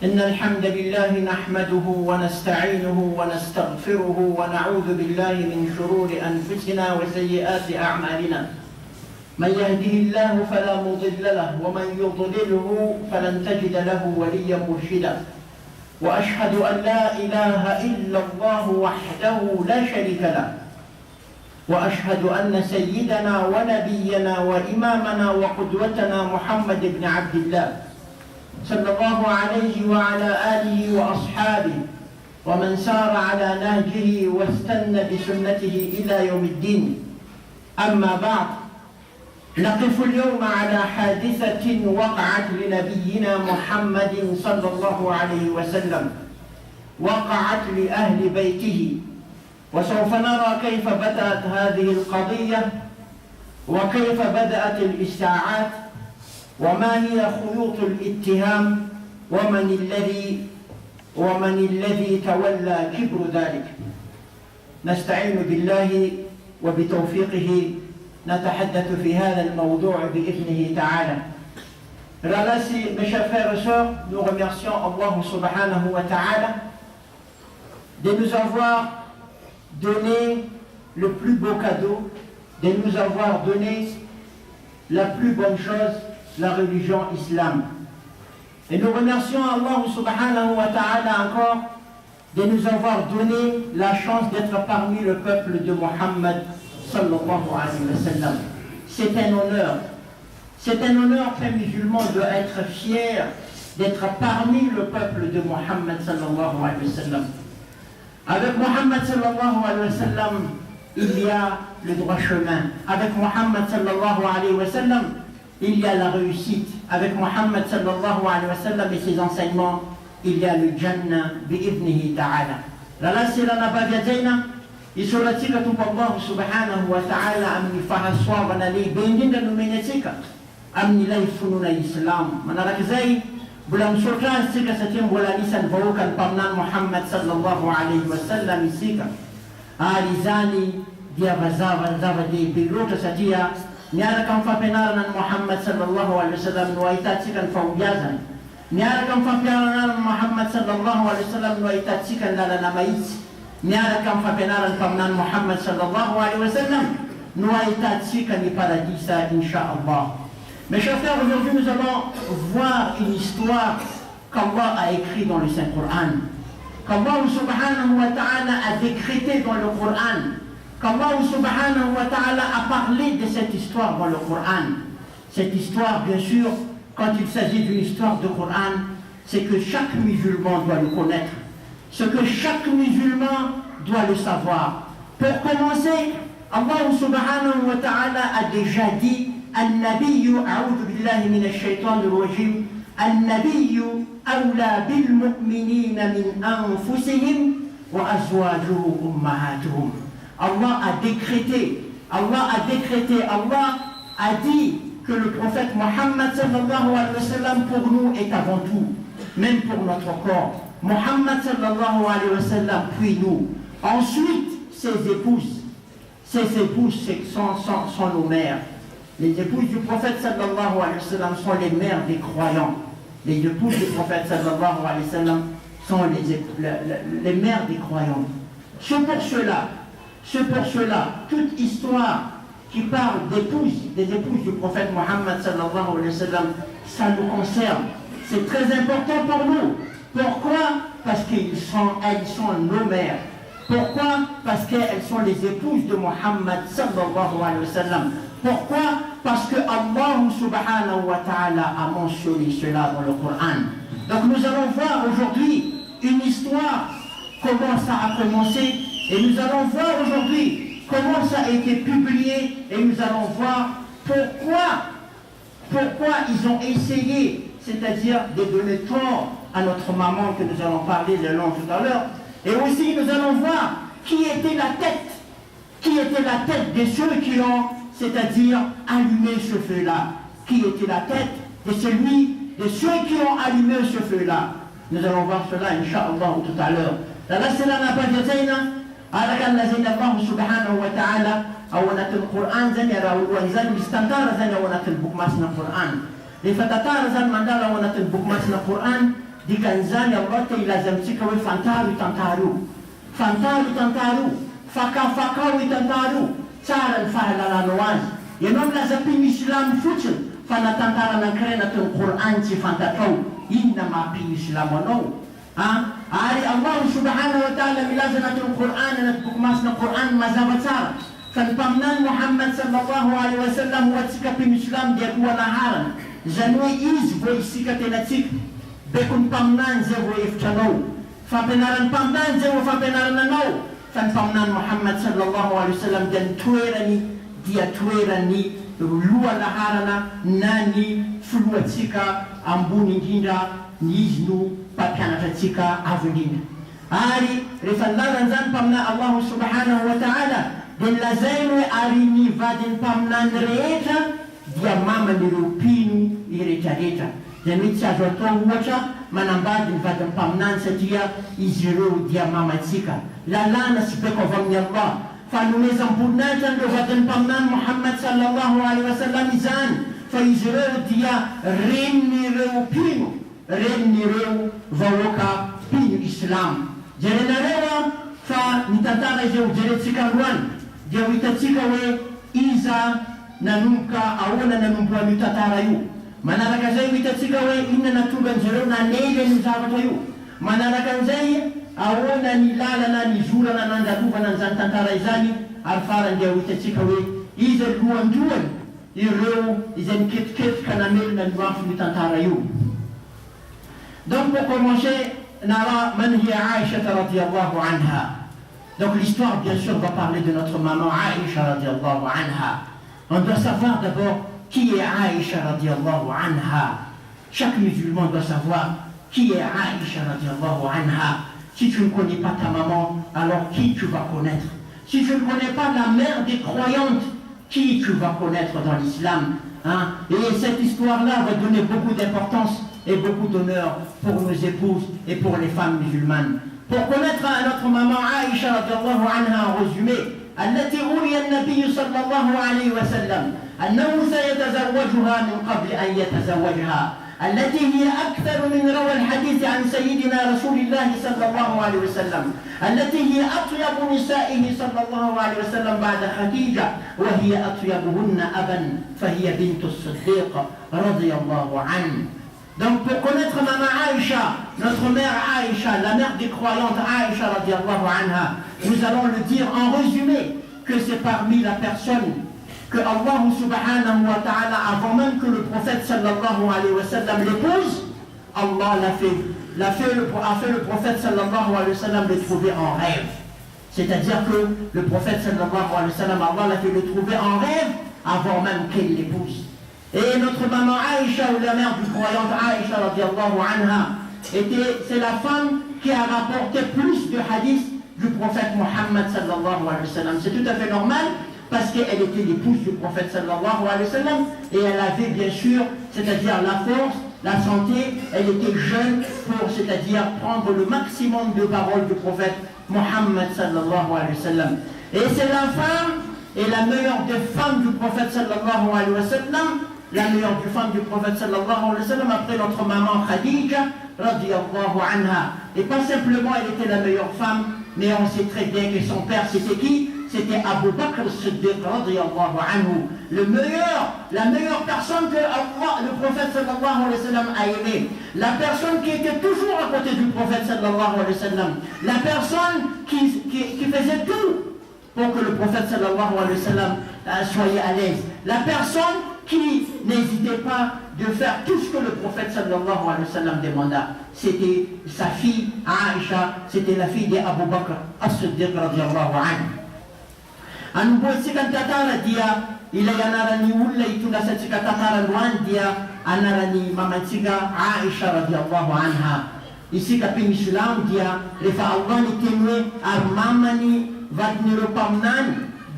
إن الحمد لله نحمده ونستعينه ونستغفره ونعوذ بالله من شرور أنفسنا وسيئات أعمالنا. من يهده الله فلا مضل له ومن يضلله فلن تجد له وليا مرشدا. وأشهد أن لا إله إلا الله وحده لا شريك له. وأشهد أن سيدنا ونبينا وإمامنا وقدوتنا محمد بن عبد الله صلى الله عليه وعلى آله وأصحابه ومن سار على نهجه واستنى بسنته إلى يوم الدين. أما بعد، نقف اليوم على حادثة وقعت لنبينا محمد صلى الله عليه وسلم، وقعت لأهل بيته، وسوف نرى كيف بدأت هذه القضية وكيف بدأت الإشاعات وما هي خيوط الاتهام ومن الذي تولى كبر ذلك. نستعين بالله وبتوفيقه نتحدث في هذا الموضوع بإذنه تعالى. Mes chers frères et sœurs, nous remercions Allah subhanahu wa ta'ala de nous avoir donné le plus beau cadeau, de nous avoir donné la plus bonne chose, la religion islam. Et nous remercions Allah subhanahu wa ta'ala encore de nous avoir donné la chance d'être parmi le peuple de Muhammad sallallahu alayhi wa sallam. C'est un honneur. C'est un honneur qu'un musulman doit être fier d'être parmi le peuple de Muhammad sallallahu alayhi wa sallam. Avec Muhammad sallallahu alayhi wa sallam, il y a le droit chemin. Avec Muhammad sallallahu alayhi wa sallam, il y a la réussite. Avec Muhammad sallallahu alayhi wa sallam et ses enseignements, il y a le Jannah bi'ibnihi ta'ala. Lala sila na bagyajaina, isolatika tupa Allah subhanahu wa ta'ala amni fahaswa wanali bendinda numenetika amni laifununa Islam. Manarakizai bulan sultan sika sa tim bulanisan vaukan pamnan Muhammad sallallahu alayhi wa sallam isika. Alizani dia bazawa di biluta satia niara kam fapenaran Muhammad sallallahu alaihi wasallam nuaitatsikan faubiazan niara kam fapenaran Muhammad sallallahu alaihi wasallam nuaitatsikan lala namais niara kam fapenaran pamnan Muhammad sallallahu alaihi wasallam nuaitatsikan di paradisa insyaallah. Mes chers frères, aujourd'hui nous allons voir une histoire qu'Allah a écrite dans le Saint-Coran, qu'Allah subhanahu wa ta'ala a décrété dans le Coran, qu'Allah subhanahu wa ta'ala a parlé de cette histoire dans le Coran. Cette histoire, bien sûr, quand il s'agit d'une histoire de Coran, c'est que chaque musulman doit le connaître. Ce que chaque musulman doit le savoir. Pour commencer, Allah subhanahu wa ta'ala a déjà dit Al-Nabiyyu, a'udhu billahi minash shaitanir rajim, Al-Nabiyyu awla bil mu'minina min anfusihim wa azwajuhu ummahatuhum. Allah a décrété, Allah a dit que le prophète Muhammad sallallahu alayhi wa sallam pour nous est avant tout, même pour notre corps. Muhammad sallallahu alayhi wa sallam puis nous. Ensuite, ses épouses sont nos mères. Les épouses du prophète sallallahu alayhi wa sallam sont les mères des croyants. Les épouses du prophète sallallahu alayhi wa sallam sont les mères des croyants. C'est pour cela, toute histoire qui parle des épouses du prophète Muhammad sallallahu alayhi wa sallam, ça nous concerne. C'est très important pour nous. Pourquoi? Parce qu'elles sont nos mères. Pourquoi? Parce qu'elles sont les épouses de Muhammad sallallahu alayhi wa sallam. Pourquoi? Parce que Allah subhanahu wa ta'ala a mentionné cela dans le Coran. Donc nous allons voir aujourd'hui une histoire, comment ça a commencé. Et nous allons voir aujourd'hui comment ça a été publié et nous allons voir pourquoi ils ont essayé, c'est-à-dire de donner tort à notre maman que nous allons parler de long tout à l'heure. Et aussi nous allons voir qui était la tête de ceux qui ont, c'est-à-dire allumé ce feu-là. Qui était la tête de ceux qui ont allumé ce feu-là. Nous allons voir cela, Inch'Allah, tout à l'heure. Alakan lazina Allah subhanahu wa ta'ala awanatul Quran zan yarawul wanzan bistantara zan awanatul bukmas na Quran. Lifatatara zan mandala awanatul bukmas na Quran dikan'izany Allah te ilaza amintsika hoe fantaro tantaro fakafakao tantaro tsara ny fahalalanao azy ianao milazam-pino islamo fotsiny fa natantara anankiray natao ny Qur'an tsy fantatrao inona mahampino islamo anao ary Allah subhanahu wa ta'ala milaza natao ny Qur'an anaty boky masina Qur'an mazava tsara fa ny mpaminany Muhammad sallallahu alaihi wasallam ho atsika mpino islamo dia aloha-naharana zany hoe izy vo isika tenatsika beko ny mpaminany zay vo efitranao fampianaran'ny mpaminany zay vo fampianarananao fa ny mpaminany Muhammad sallallahu alaihi wasallam dia ny toerany dia toerany loha-naharana na ny filohatsika ambony indrindra ny izy no mpampianatra atsika avo indrindra ary rehefa nilalana zany mpaminany Allah subhanahu wa ta'ala dia nilazainy hoe ary ny vadiny mpaminany rehetra dia maman'ireo mpino iretraretra zany hoe tsy azo atao ohatra manambady ny vadiny mpaminany satria izy ireo dia mamatsika lalàna sy beko avy amin'ny Allah fa nomezam-boninahitra n'ireo vadiny mpaminany Muhammad sallallahu alaihi wasallam izany fa izy ireo dia renin'ireo mpino renin'ireo vahoaka mpino islam jerenareo fa ny tantara izay hojerentsika androany dia ho hitatsika hoe iza nanomboka ahoana nanombo an'io tantara io manaraka zay ho hitatsika hoe inona natonga an'zareo nanely ny zavatra io manaraka an'izay ahoana ny lalana ny zorana nandalovana an'izany tantara izany ary farany dia ho hitatsika hoe izy lohandroany ireo izay niketiketika namelona ny mafy ny tantara io. Donc pour commencer, nara man hiya Aïcha radiyallahu anha. Donc l'histoire bien sûr va parler de notre maman Aïcha radiyallahu anha. On doit savoir d'abord qui est Aïcha radiyallahu anha. Chaque musulman doit savoir qui est Aïcha radiyallahu anha. Si tu ne connais pas ta maman, alors qui tu vas connaître? Si tu ne connais pas la mère des croyantes, qui tu vas connaître dans l'islam, hein? Et cette histoire-là va donner beaucoup d'importance et beaucoup d'honneur pour nos épouses et pour les femmes musulmanes. Pour connaître notre maman Aïcha radiyallahu anha en résumé, التي أولي النبي صلى الله عليه وسلم أنه سيتزوجها من قبل أن يتزوجها، التي هي أكثر من روى الحديث عن سيدنا رسول الله صلى الله عليه وسلم، التي هي أطيب نسائه صلى الله عليه وسلم بعد خديجة، وهي أطيبهن أبا فهي بنت الصديق رضي الله عنه. Donc pour connaître maman Aïcha, notre mère Aïcha, la mère des croyantes Aïcha radiallahu anha, nous allons le dire en résumé que c'est parmi la personne que Allah subhanahu wa ta'ala, avant même que le prophète sallallahu alayhi wa sallam l'épouse, Allah a fait le prophète sallallahu alayhi wa sallam le trouver en rêve. C'est-à-dire que le prophète sallallahu alayhi wa sallam, Allah l'a fait le trouver en rêve avant même qu'elle l'épouse. Et notre maman Aïcha, ou la mère du croyant Aïcha radiallahu anha, c'est la femme qui a rapporté plus de hadiths du prophète Muhammad sallallahu alayhi wa sallam. C'est tout à fait normal parce qu'elle était l'épouse du prophète sallallahu alayhi wa sallam et elle avait bien sûr, c'est-à-dire la force, la santé, elle était jeune pour, c'est-à-dire prendre le maximum de paroles du prophète Muhammad sallallahu alayhi wa sallam. Et c'est la femme et la meilleure des femmes du prophète sallallahu alayhi wa sallam, la meilleure des femmes du prophète sallallahu alayhi wa sallam après notre maman Khadija radiyallahu anha. Et pas simplement elle était la meilleure femme, mais on sait très bien que son père c'était qui? C'était Abu Bakr as-Siddiq radiyallahu anhu, la meilleure personne que Allah, le prophète sallallahu alayhi wa sallam a aimé, la personne qui était toujours à côté du prophète sallallahu alayhi wa sallam, la personne qui faisait tout pour que le prophète sallallahu alayhi wa sallam soit à l'aise, la personne qui n'hésitait pas de faire tout ce que le prophète sallallahu alayhi wa sallam demanda. C'était sa fille Aïcha, c'était la fille d'Abu Bakr as-Siddiq radiyallahu anhu. Anubuatsika tatara dia ila anarany olona itondrasantsika tatara androany dia anarany mamantsika Aïcha radiyallahu anha. Isika mpino Islam dia rehefa Allah niteny hoe ary mamany vadin'ireo mpaminany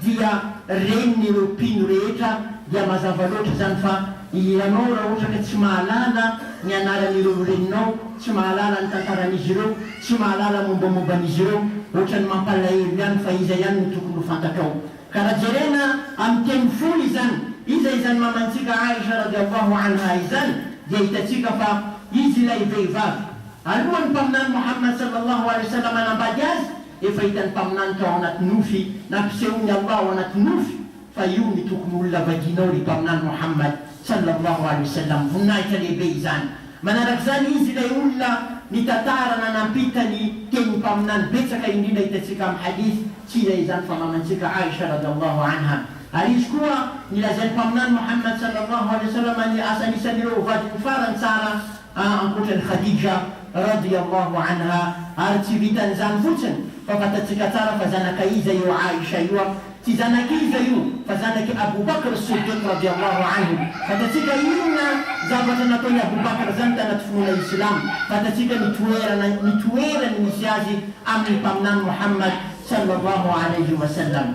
dia renin'ireo mpino rehetra dia mazava loatra zany fa ianao raha ohatra ka tsy mahalala ny anaran'ireo reninao, tsy mahalala ny tantaran'izy ireo, tsy mahalala mombamomban'izy ireo, ohatrany mampalahelo ihany fa iza ihany no tokony ho fantatrao. Ka raha jerena amin'ny teny folo izany, iza izany mamantsika Aïcha radiyallahu anha izany, dia hitatsika fa izy ilay vehivavy Aluan pamnan Muhammad sallallahu alaihi wasallam na bajaz, ifaitan pamnan ka onat nufi, napseun Allah onat nufi, fayuni tukmulla vaginauri pamnan Muhammad sallallahu alaihi wasallam. Hunay kalibizan. Manaragzani sila ulla ni tatara na nampita ni king pamnan betsa kay hindi na itasikam hadith sila izan famamansika Aisha radhiyallahu anha. Alikuwa nilazal pamnan Muhammad sallallahu alaihi wasallam ni asani saniro vajin faran sara angkutan Khadija radhiyallahu anha artivitan zan futsen papatatsika tsara fazana kaiza yu Aisha yu tizana kiza yu fazana ki Abu Bakr as-Siddiq radhiyallahu anhu fatatsika yuna zabata na tonya Abu Bakr zanta na tufuna Islam fatatsika nituera ni misiazi amni pamnan Muhammad sallallahu alaihi wasallam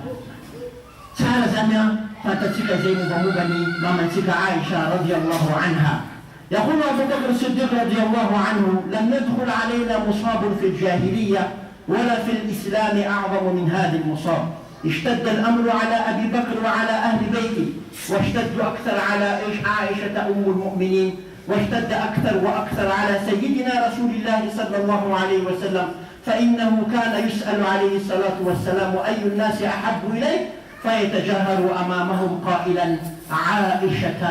tsara zana fatatsika zainu bamugani mamatsika Aisha radhiyallahu anha. يقول أبو بكر الصديق رضي الله عنه لم يدخل علينا مصاب في الجاهلية ولا في الإسلام أعظم من هذا المصاب. اشتد الأمر على أبي بكر وعلى أهل بيته واشتد أكثر على عائشة أم المؤمنين واشتد أكثر وأكثر على سيدنا رسول الله صلى الله عليه وسلم فإنه كان يسأل عليه الصلاة والسلام أي الناس أحب إليه فيتجاهر أمامهم قائلا عائشة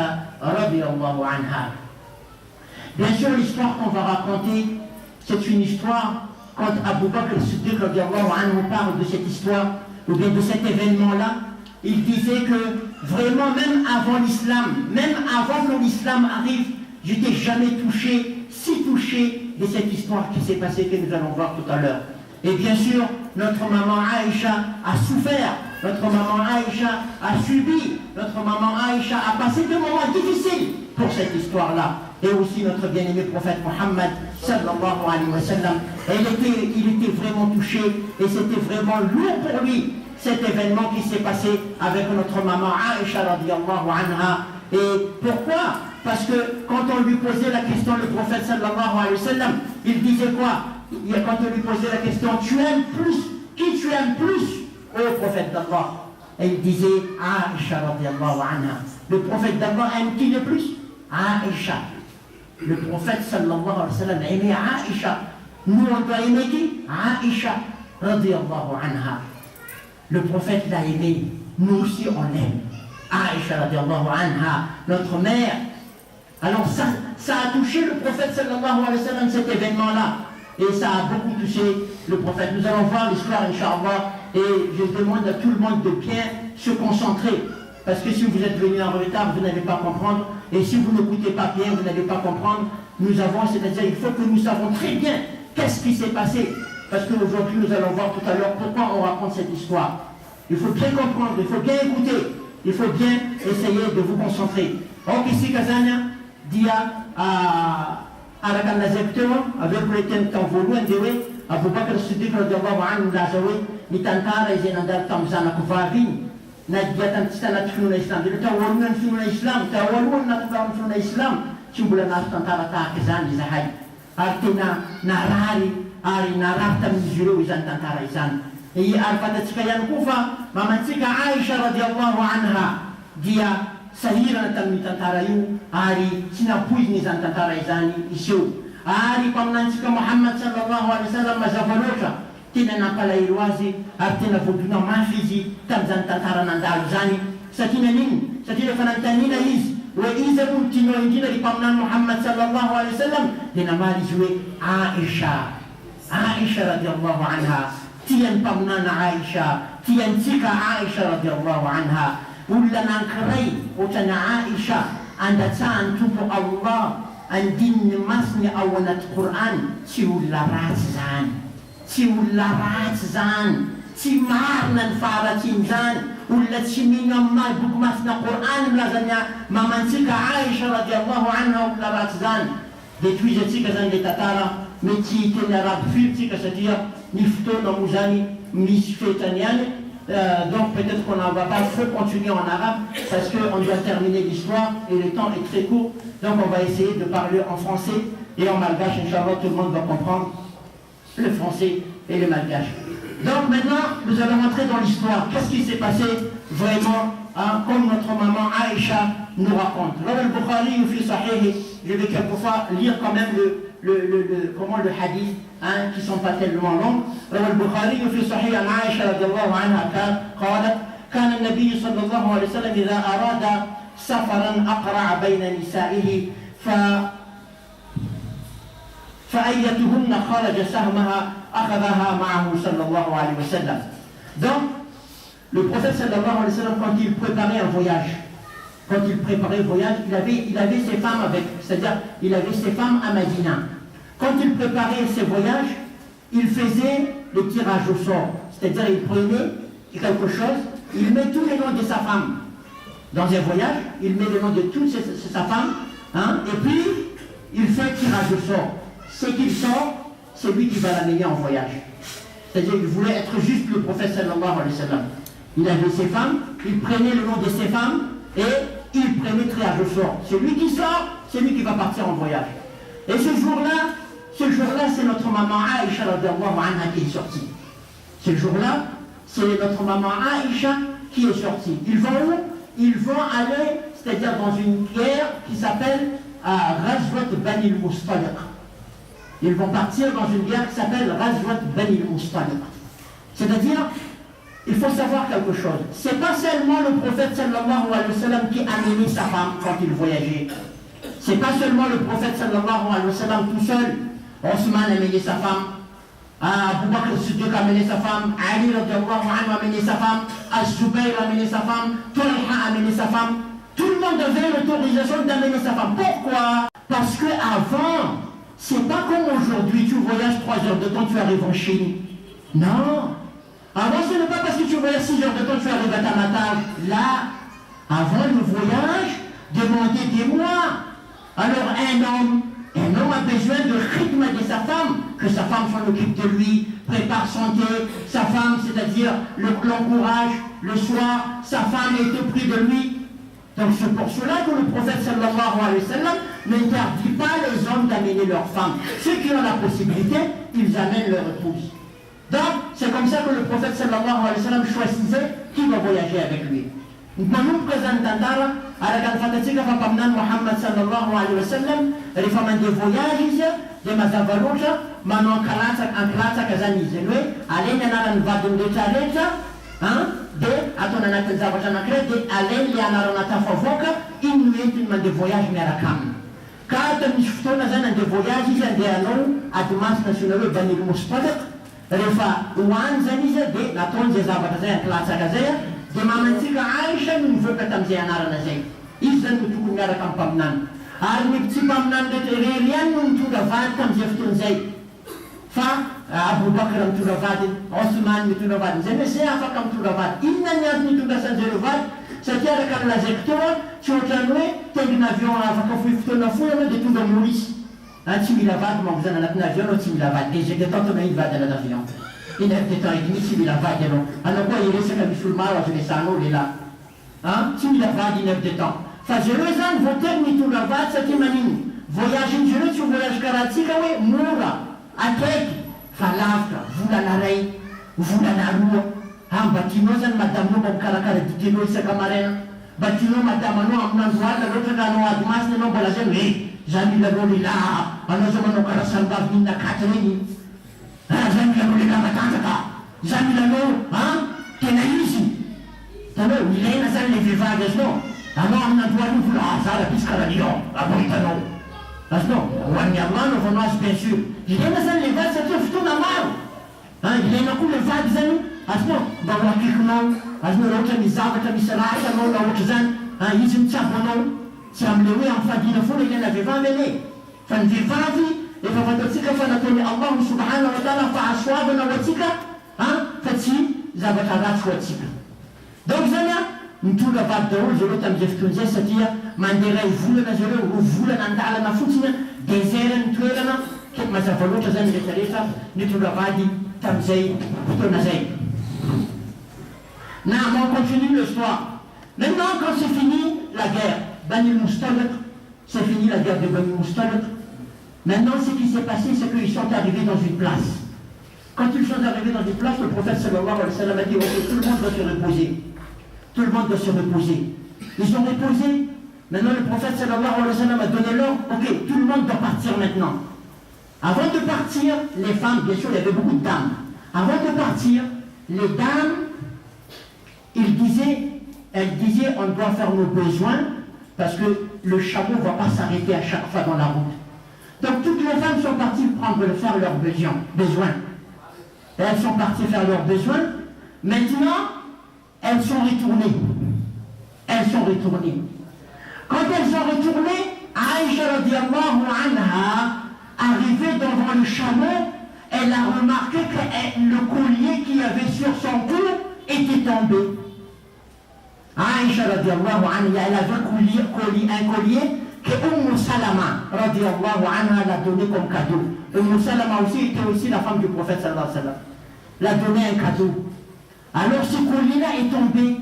رضي الله عنها. Bien sûr, l'histoire qu'on va raconter, c'est une histoire, quand Abu Bakr Siddiq parle de cette histoire, ou bien de cet événement-là, il disait que vraiment, même avant l'islam, même avant que l'islam arrive, j'étais jamais si touché de cette histoire qui s'est passée, que nous allons voir tout à l'heure. Et bien sûr, notre maman Aïcha a souffert, notre maman Aïcha a subi, notre maman Aïcha a passé des moments difficiles pour cette histoire-là. Et aussi notre bien-aimé prophète Muhammad sallallahu alayhi wa sallam. Il était vraiment touché et c'était vraiment lourd pour lui cet événement qui s'est passé avec notre maman Aïcha radiyallahu anha. Et pourquoi? Parce que quand on lui posait la question, le prophète sallallahu alayhi wa sallam, il disait quoi? Quand on lui posait la question, tu aimes plus? Qui tu aimes plus? Ô prophète d'Allah. Et il disait Aïcha radiyallahu anha. Le prophète d'Allah aime qui le plus? Aïcha. Le prophète sallallahu alayhi wa sallam aimait Aïcha. Nous on doit aimer qui? Aïcha radiyallahu anha. Le prophète l'a aimé. Nous aussi on l'aime. Aïcha radiyallahu anha, notre mère. Alors ça a touché le prophète sallallahu alayhi wa sallam, cet événement-là. Et ça a beaucoup touché le prophète. Nous allons voir l'histoire, Inch'Allah. Et je demande à tout le monde de bien se concentrer. Parce que si vous êtes venu en retard, vous n'allez pas comprendre. Et si vous n'écoutez pas bien, vous n'allez pas comprendre. Nous avons, c'est-à-dire, il faut que nous savons très bien qu'est-ce qui s'est passé. Parce qu'aujourd'hui, nous allons voir tout à l'heure pourquoi on raconte cette histoire. Il faut bien comprendre, il faut bien écouter. Il faut bien essayer de vous concentrer. Donc ici, Kazania, dia arakan lazeptemo, avec le temps qu'en volume dewe, Abu Bakr Siddiq radiyallahu anhu lazawe, ni tantara izenandar tamzana kuvavin. Nagiatan tistana tfuna Islam. Dia tawalunan tfuna Islam, tawalunan natubang tfuna Islam. Simbulan nas tantara ta'akizan izahay. Artina narari, ari nararta mizuro izan tantara izan. Iya arpatatsika yan kufa, mamansika Aisha radiyallahu anha. Dia sahira na tamni tantara yu, ari sinapuiz ni izan tantara izani isyo. Ari pamnansika Muhammad sallallahu alaihi wasallam mazavalosa. Tena nampalahelo ary tena voadona mafy izy tamin'izany tantara nandalo zany satria nanino? Satria rehefa nanontaniana izy hoe iza no tianao indrindra ry mpaminany Muhammad sallallahu alaihi wasallam dia namaly izy hoe Aisha radiyallahu anha, tian'ny mpaminana Aisha, tiantsika Aisha radiyallahu anha. Olona nankiray ohatrany Aisha andatsahan'ny tompo Allah, andininy masiny ao anaty Qur'an, tsy olona ratsy zany. Tsy olona ratsy zany, tsy marina ny faharatsiny zany, olona tsy mino amin'ny boky masina Qur'an milazany mamantsika Aisha radiyallahu anha olona ratsy zany. Dia toizatsika zany le tantara mety teny arabe firy tsika satria ny fotoana moa zany misy fetrany ihany. Donc peut-être qu'on ne va pas trop continuer en arabe parce qu'on doit terminer l'histoire et le temps est très court. Donc on va essayer de parler en français et en malgache, Inch'Allah, tout le monde va comprendre le français et le malgache. Donc maintenant, nous allons entrer dans l'histoire. Qu'est-ce qui s'est passé vraiment, comme notre maman Aïcha nous raconte. Là, le Bukhari, je vais quelquefois lire quand même comment le hadith, hein, qui ne sont pas tellement longs. روى البخاري في صحيح عن عائشة رضي الله عنها قالت كان النبي صلى الله عليه وسلم إذا أراد سفرا أقرع بين نسائه فأيتهن خرج سهمها أخذها معه صلى الله عليه وسلم. Donc, le prophète sallallahu alayhi wa sallam, quand il préparait un voyage, il avait ses femmes avec, c'est-à-dire il avait ses femmes à Médina. Quand il préparait ses voyages, il faisait le tirage au sort, c'est-à-dire il prenait quelque chose, il met tous les noms de sa femme dans un voyage, il met le nom de toute sa femme, hein, et puis il fait tirage au sort. Ce qu'il sort, c'est lui qui va l'amener en voyage. C'est-à-dire qu'il voulait être juste le prophète sallallahu alayhi wa sallam. Il avait ses femmes, il prenait le nom de ses femmes et il prenait tirage au sort. Celui qui sort, c'est lui qui va partir en voyage. Et ce jour-là, c'est notre maman Aïcha radiallahu anha qui est sortie. Ce jour-là, c'est notre maman Aïcha qui est sortie. Ils vont où? Ils vont aller, c'est-à-dire dans une guerre qui s'appelle Ghazwat Bani al-Mustaliq. Ils vont partir dans une guerre qui s'appelle Ghazwat Bani al-Mustaliq. C'est-à-dire, il faut savoir quelque chose. Ce n'est pas seulement le prophète sallallahu alayhi wa sallam qui amenait sa femme quand il voyageait. Ce n'est pas seulement le prophète sallallahu alayhi wa sallam tout seul. Osman amenait sa femme. Abu Bakr Siddiq amenait sa femme. Ali radiallahu anhu amenait sa femme. Az-Zubayr amenait sa femme. Talha amenait sa femme. Tout le monde avait l'autorisation d'amener sa femme. Pourquoi? Parce qu'avant, c'est pas comme aujourd'hui, tu voyages 3 heures de temps, tu arrives en Chine. Non. Avant, ce n'est pas parce que tu voyages 6 heures de temps, tu arrives à Tamatage. Là, avant le voyage, demandait des mois. Alors un homme a besoin de rythme de sa femme, que sa femme s'en occupe de lui, prépare son thé, sa femme, c'est-à-dire l'encourage, le soir, sa femme est auprès de lui. Donc c'est pour cela que le prophète sallallahu alayhi wa sallam n'interdit pas les hommes d'amener leurs femmes. Ceux qui ont la possibilité, ils amènent leur épouse. Donc c'est comme ça que le prophète sallallahu alayhi wa sallam choisissait qui va voyager avec lui. Nous présentons à la Galfatatika Fapamnan Muhammad sallallahu alayhi wa sallam, les femmes de voyage, de Mazavaroja, Manon Kalata Kazanize, lui, allez n'anan vadun de Tchaleta, de Atonanaka Zavajanakre, de allez Lianaronata Favoka, inuitement de voyage Merakam. Quand nous faisons de voyage, il y a des anneaux à Dumas national Banil Muspalik, Refa Ouan Zanize, de la Ton de Zavataza, Klasa Gazea. De mamantika Aïcha nous veut que tamzi anara zay. Izan nous tout ngara kam pamnan. Arni petit pamnan de rien nous tout avad tam jeftun zay. Fa Abu Bakr am tout avad, Osman tout avad. Zay mais c'est afa kam tout avad. Inna nyat ni tout gasan zay avad. C'est qu'il y a comme la secteur, tu entends t'es un avion afa ka fuifto na fuya de tout de Maurice. Un timilavad mon vous en a un avion au timilavad. Et j'ai des temps on a avad dans l'avion. Il y a des temps et demi, si il a pas de long. Alors, quoi, il reste comme musulman, je les sano, il est là. Hein? Si il a pas de 9 de temps. Enfin, je les ai voté, ni tout la vade, c'est imagine. Voyage, je le suis, voyage karatika, oui, moura, attaque, falafra, vous la narei, vous la narou, hein, batino, zan, madame, no, bon, karakara, ditino, isa camarena, batino, madame, no, amnan, voile, l'autre, gano, admas, no, bolazen, oui, j'aime la roli là, alors, je m'en karasan, bavina, katrini. Zami la nole kama tantaka, zami la no, tena hizi. Tano, ilaina sana le vivagas no. Ano amna tuanu fula sala piskara dio, aboita no. Asno, wani amano fonas bien sûr. Ilaina sana le vagas tu futuna maru. Ilaina ku le vagas zani, asno, bawa kikno, asno rota mizava ta misarata no la otzan, izim tsabono, tsamlewe am fadina fula ilaina vivavele. Fan vivavi et fa fatatsika fa natoni Allah subhanahu wa ta'ala fa aswabana watika fatsi zabatarat watika. Donc zania mtula vadao zero tam jeftunze satia mandera vulana zero vulana ndala na futina désert ntoelana ke mazavalotra zany rehetrarehetra nitondra vady tamzay fotoana zay. Na on continue l'histoire. Maintenant quand c'est fini la guerre Bani al-Mustaliq, c'est fini la guerre de Bani al-Mustaliq. Maintenant, ce qui s'est passé, c'est qu'ils sont arrivés dans une place. Quand ils sont arrivés dans une place, le prophète sallallahu alayhi wa sallam a dit ok, tout le monde doit se reposer. Tout le monde doit se reposer. Ils ont reposé. Maintenant, le prophète sallallahu alayhi wa sallam a donné l'ordre ok, tout le monde doit partir maintenant. Avant de partir, les femmes, bien sûr, il y avait beaucoup de dames. Avant de partir, les dames, elles disaient, on doit faire nos besoins parce que le chameau ne va pas s'arrêter à chaque fois dans la route. Donc toutes les femmes sont parties faire leurs besoins. Elles sont parties faire leurs besoins. Maintenant, elles sont retournées. Quand elles sont retournées, Aïcha radiallahu anha, arrivée devant le chameau, elle a remarqué que le collier qu'il y avait sur son cou était tombé. Aïcha radiallahu anha, elle avait un collier que Salama radiallahu anha l'a donné comme cadeau. Salama aussi était aussi la femme du prophète sallallahu alayhi wa sallam. L'a donné un cadeau. Alors ce collier-là est tombé.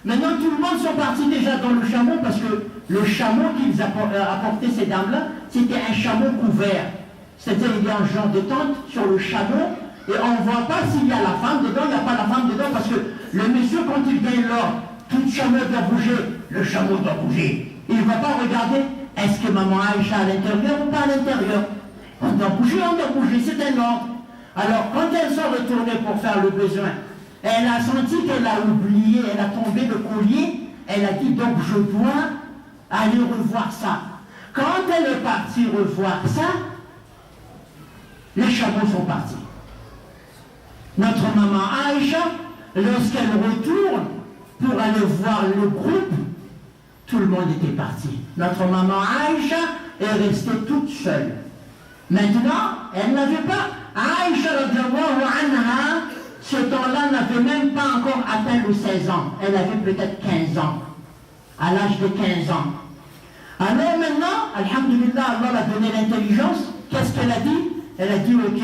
Maintenant tout le monde sont partis déjà dans le chameau parce que le chameau qu'ils apportaient ces dames-là, c'était un chameau couvert. C'est-à-dire il y a un genre de tente sur le chameau et on ne voit pas s'il y a la femme dedans, il n'y a pas la femme dedans parce que le monsieur quand il gagne l'or, tout le chameau doit bouger, le chameau doit bouger. Il ne va pas regarder est-ce que maman Aïcha à l'intérieur ou pas à l'intérieur. On doit bouger, c'est un ordre. Alors quand elles sont retournées pour faire le besoin, elle a senti qu'elle a oublié, elle a tombé le collier, elle a dit donc je dois aller revoir ça. Quand elle est partie revoir ça, les chameaux sont partis. Notre maman Aïcha, lorsqu'elle retourne pour aller voir le groupe, tout le monde était parti. Notre maman Aïcha est restée toute seule. Maintenant, elle n'avait pas. Aïcha radiallahu anha, ce temps-là n'avait même pas encore atteint les 16 ans. Elle avait peut-être 15 ans. À l'âge de 15 ans. Alors maintenant, alhamdulillah, Allah a donné l'intelligence. Qu'est-ce qu'elle a dit? Elle a dit, ok,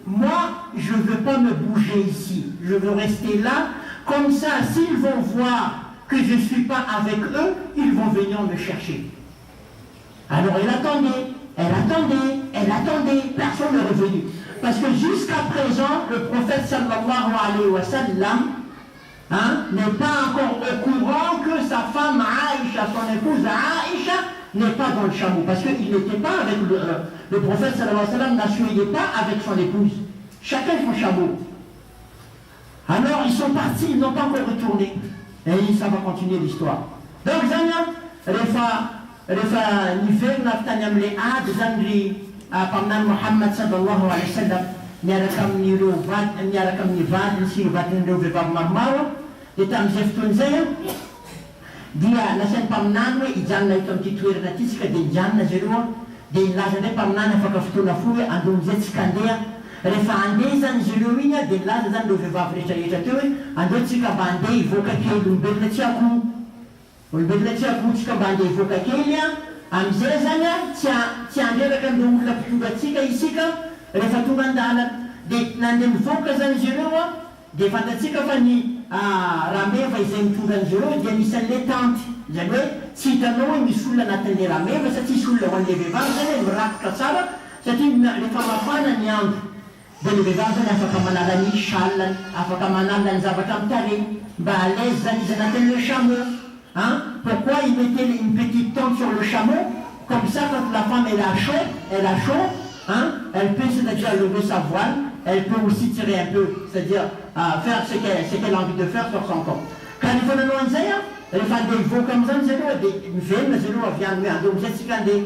moi, je ne veux pas me bouger ici. Je veux rester là. Comme ça, s'ils vont voir que je ne suis pas avec eux, ils vont venir me chercher. Alors elle attendait, personne n'est revenu. Parce que jusqu'à présent, le prophète sallallahu alayhi wa sallam n'est pas encore au courant que sa femme Aïcha, son épouse Aïcha, n'est pas dans le chameau. Parce qu'il n'était pas avec le prophète sallallahu alayhi wa sallam, n'assuyait pas avec son épouse. Chacun son chameau. Alors ils sont partis, ils n'ont pas encore retourné. Et ça va continuer l'histoire. Donc, Zania, Refa Nifer, Naftaniam le Ad, Zandri, Pamnan Muhammad sallallahu alayhi wa sallam, Niarakam Nivad, Nisivat Nrovebab Marmaro, Detam Zeftun Zaya, Dia Nasen Pamnan, Ijan Naiton Tituir Natiska, de Jan Nazerua, de Lazare Pamnan, Fakaftuna Fue, Andum Zetskandea, Refa andezany izy ireo iny dia nilaza zany ireo vehivavy rehetrarehetra teo hoe andeo tsika mba handeha hivoaka kely olombelona tsy akoho tsika mba handeha hivoaka kely amizay zany tsy andreraka an'ireo olona mpitongatsika isika rehefa tonga an-dalana dia nandeha mivoaka zany izy ireo dia fantatsika fa ny rameva izay mitonga an'izy ireo dia anisan'le tanty zany hoe tsy hitanao hoe misy olona anatin'le rameva satria isy olona ho an'le vehivavy zany hoe mirakotra tsara satria rehefa mafana ny andro. Dia le vehivavy zany afaka manala ny chalany, afaka manala ny zavatra mitareny, mba à l'aise zany izy anatin'le chameau. Pourquoi il mettait une petite tente sur le chameau? Comme ça, quand la femme elle a chaud, elle peut c'est-à-dire lever sa voile, elle peut aussi tirer un peu, c'est-à-dire faire ce qu'elle a envie de faire sur son corps. Quand il faut le nom de rehefa andeha hivoaka amin'izany izy aloha dia mivelona izy aloha avy any hoe andeo amin'izay tsika andeha.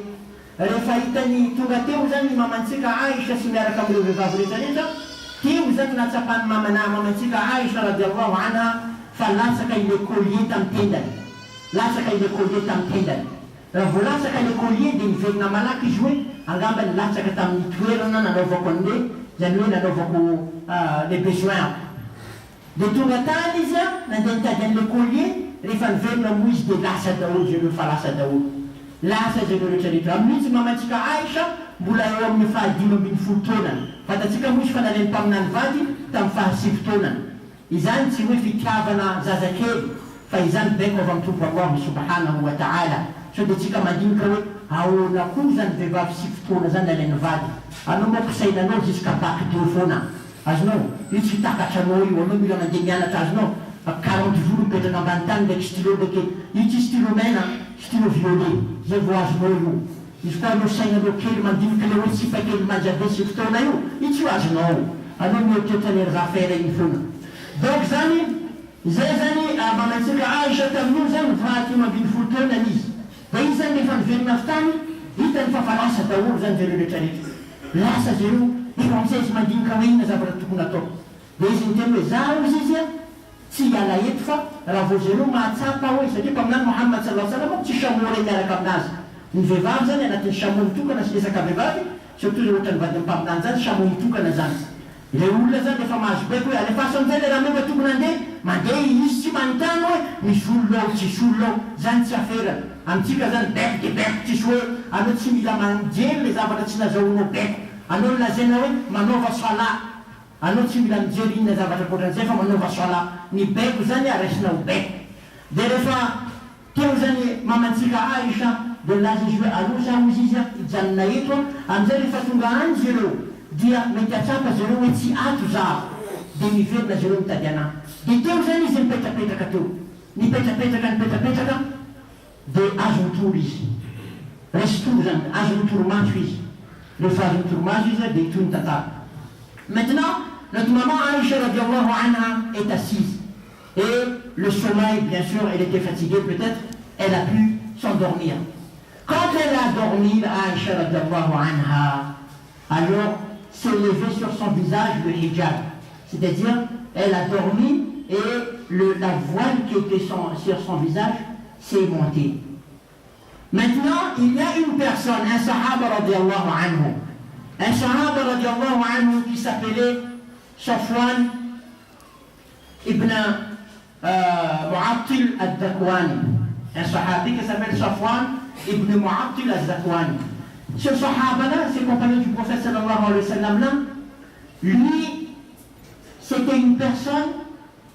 Rehefa hitany tonga teo zany mamantsika Aïcha sy miaraka amin'ireo vehivavy rehetrarehetra, teo zany natsapany mamantsika Aïcha radiallahu anha fa latsaka ile collier tamin'ny tendany. Raha vao latsaka ile collier dia mivelona malaky izy hoe angamba ny latsaka tamin'ny toerana nanaovako an'le zany hoe nanaovako les besoins. Dia tonga tany izy nandeha nitady an'le collier rehefa nivelona moa izy dia lasa daholo izy ireo fa lasa daholo. Lasa izy ireo rehetrarehetra. Amin'itsy mamantsika Aïcha mbola eo amin'ny 5-10 taonany. Fantatsika moa izy fa nalainy mpaminany vady tamin'ny 7 taonany. Izany tsy hoe fitiavana zazakely fa izany baiko avy amin'ny tompo Allah subhanahu wa ta'ala. So dia tsika mandinika hoe ahoana koa zany vehivavy 7 taona zany nalainy vady. Anao moa pisainanao jusqu'à bac 2 foana. Azonao, io tsy takatra anao io, anao mila mandeha mianatra azonao. 40 jours mipetraka ambany tany ndraiky stylo ndraiky io tsy stylo mena, stylo violet, zay vao azonao io. izy koa anao sainanao kely mandinika le hoe tsy fakely manjavesy fotoana io itsy ho azonao anao mieritreritra le affaire iny foana donc zany zay zany manantsika Aïcha tamin'io zany vaty mambiny folo taona izy da izy zany rehefa nivelona fitany hitany fa lasa daholo zany zareo rehetrarehetra lasa zareo efa amizay izy mandinika hoe inona zavatra tokony atao da izy niteny hoe zaho izy izy a tsy hiala eto fa raha vao zareo mahatsapa hoe satria mpaminany Mohammed sallallahu alaihi wasallam tsy chameau miaraka aminazy ny vehivavy zany anatin'ny chameau mitokana sy resaka vehivavy surtout le ohatran'ny vady mpaminany zany chameau mitokana zany le olona zany rehefa mahazo baiko hoe alefaso amizay le raha meva tokony mandeha izy tsy manontany hoe misy olona ao tsisy olona ao zany tsy afera amitsika zany baiko de baiko tsisy hoe anao tsy mila manjery le zavatra tsy nazahoanao baiko anao lazaina hoe manaova soala anao tsy mila mijery inona zavatra koatran'izay fa manaova soala ny baiko zany araisinao baiko de rehefa teo zany mamantsika Aïcha de laza izy hoe alo zaho izy izy ijanona eto amizay rehefa tonga any zareo dia mety atsapa zareo hoe tsy ato zaho de miverina zareo mitady anahy de teo zany izy mipetrapetraka teo nipetrapetraka de azo mitoro izy resy toro zany azo mitoromaso izy rehefa azo mitoromaso izy de toy ny tantara maintenant notre maman Aïcha radiallahu anha est assise et le sommeil bien sûr elle était fatiguée peut-être elle a pu s'endormir quand elle a dormi Aïcha radiallahu anha alors s'est levé sur son visage le hijab c'est-à-dire elle a dormi et la voile qui était sur son visage s'est montée. Maintenant, il y a une personne, un sahaba radiallahu anhu, qui s'appelait Safwan ibn Mu'attil al-Zakwani. Un sahabi qui s'appelle Safwan ibn Mu'attil al-Zakwani. Ce sahaba-là, ce compagnon du prophète sallallahu alayhi wa sallam, lui, c'était une personne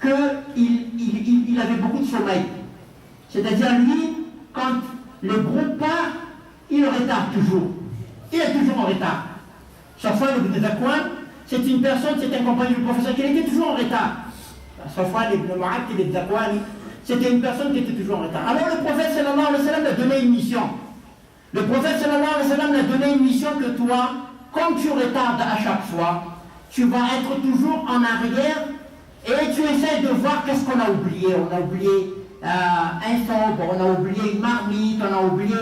qu'il avait beaucoup de sommeil. C'est-à-dire, lui, quand le groupe part, il retarde toujours. Il est toujours en retard. Safwan ibn Zakwan, c'est une personne, c'est un compagnon du prophète qui était toujours en retard. Safwan ibn Mu'attil al-Zakwani, c'était une personne qui était toujours en retard. Alors le prophète sallallahu alayhi wa sallam a donné une mission. Le prophète sallallahu alayhi wa sallam a donné une mission que toi, comme tu retardes à chaque fois, tu vas être toujours en arrière et tu essaies de voir qu'est-ce qu'on a oublié. On a oublié un sombre, on a oublié une marmite, on a oublié...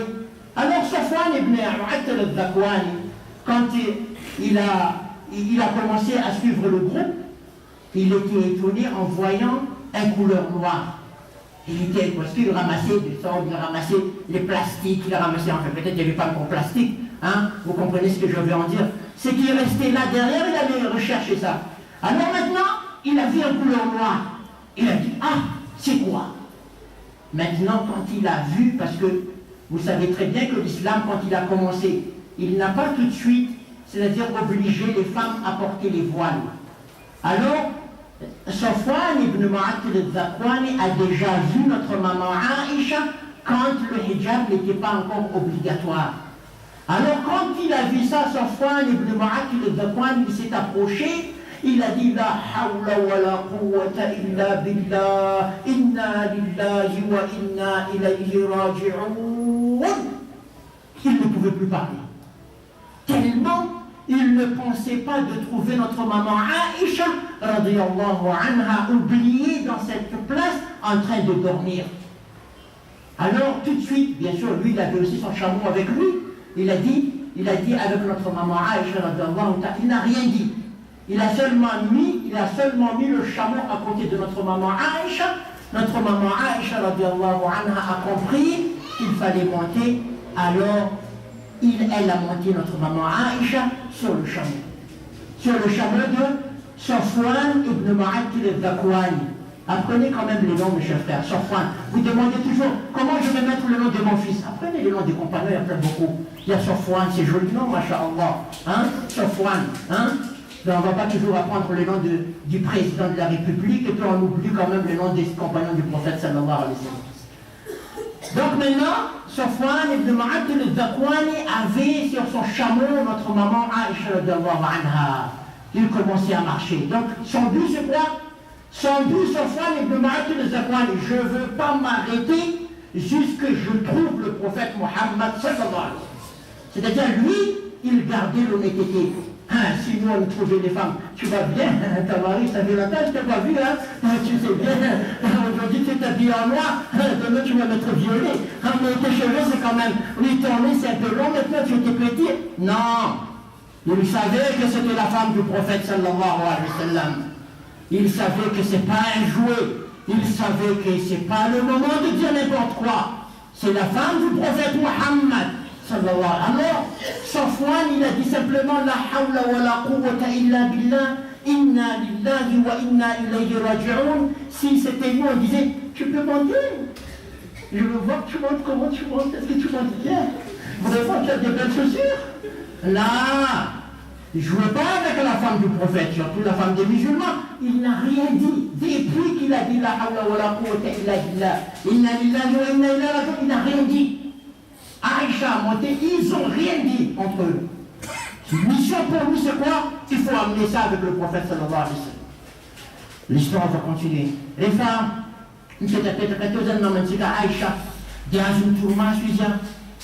Alors Safwan ibn Mu'attil al-Zakwani, quand il a commencé à suivre le groupe, il était étonné en voyant un couleur noire. Il était, parce qu'il ramassait du sang, il ramassait les plastiques, il ramassait, enfin peut-être il n'y avait pas de plastique, hein, vous comprenez ce que je veux en dire. C'est qu'il restait là derrière, il allait rechercher ça. Alors maintenant, il a vu un couleur noire. Il a dit, ah, c'est quoi? Maintenant, quand il a vu, parce que vous savez très bien que l'islam, quand il a commencé, il n'a pas tout de suite, c'est-à-dire obligé les femmes à porter les voiles. Alors, Safwan ibn Mu'attil al-Zakwani a déjà vu notre maman Aïcha quand le hijab n'était pas encore obligatoire. Alors quand il a vu ça, Safwan ibn Mu'attil al-Zakwani, il s'est approché, il a dit La hawla wa la quwwata illa billah, inna lillahi wa inna ilayhi raji'un. Il ne pouvait plus parler. Tellement il ne pensait pas de trouver notre maman Aïcha, radiyallahu anha, oubliée dans cette place, en train de dormir. Alors, tout de suite, bien sûr, lui, il avait aussi son chameau avec lui. Il a dit avec notre maman Aïcha, radiyallahu anha, il n'a rien dit. Il a seulement mis le chameau à côté de notre maman Aïcha. Notre maman Aïcha, radiyallahu anha, a compris qu'il fallait monter. Alors, elle a monté notre maman Aïcha sur le chameau. Sur le chameau de Safwan ibn Mu'attil al-Zakwani. Apprenez quand même les noms, mes chers frères. Safwan, vous demandez toujours comment je vais mettre le nom de mon fils. Apprenez les noms des compagnons, il y a plein beaucoup. Il y a Safwan, c'est joli nom, masha'Allah. Hein? Safwan, hein? Mais on ne va pas toujours apprendre le nom du président de la République et puis on oublie quand même le nom des compagnons du prophète sallallahu alayhi wa sallam. Donc maintenant, Safwan ibn Mu'attil al-Zakwani avait sur son chameau notre maman Aïcha radiyallahu anha. Il commençait à marcher. Donc son but c'est quoi? Son but, Safwan ibn Mu'attil al-Zakwani, je ne veux pas m'arrêter jusqu'à ce que je trouve le prophète Mohammed sallallahu alayhi wa sallam. C'est-à-dire, lui, il gardait l'honnêteté. Sinon, on trouvait les femmes. Tu vas bien, ta mari, ça fait longtemps, je t'ai pas vu, tu sais bien. Aujourd'hui, tu t'es habillé en noir, demain, tu vas m'être violet. Mais tes cheveux, c'est quand même. Oui, ton nez, c'est un peu long, maintenant, tu étais petit. Non. Il savait que c'était la femme du prophète, sallallahu alayhi wa sallam. Il savait que c'est pas un jouet. Il savait que c'est pas le moment de dire n'importe quoi. C'est la femme du prophète Muhammad. Alors, Safwan, il a dit simplement La hawla wa la quwwata illa billah, inna lillahi wa inna ilayhi raji'un. Si c'était nous, on disait Tu peux monter? Je veux voir que tu montes, comment tu montes? Est-ce que tu montes bien? Vraiment, tu as des belles chaussures? Là, il ne jouait pas avec la femme du prophète, surtout la femme des musulmans. Il n'a rien dit. Depuis qu'il a dit La hawla wa la quwwata illa billah, inna lillahi wa inna ilayhi raji'un, il n'a rien dit. Aïcha, monté, ils n'ont rien dit entre eux. Mission pour nous, c'est quoi? Il faut amener ça avec le prophète sallallahu alayhi wa sallam. L'histoire va continuer. Les femmes, nous sommes peut-être 14 ans, nous sommes Aïcha, des Azuntourma,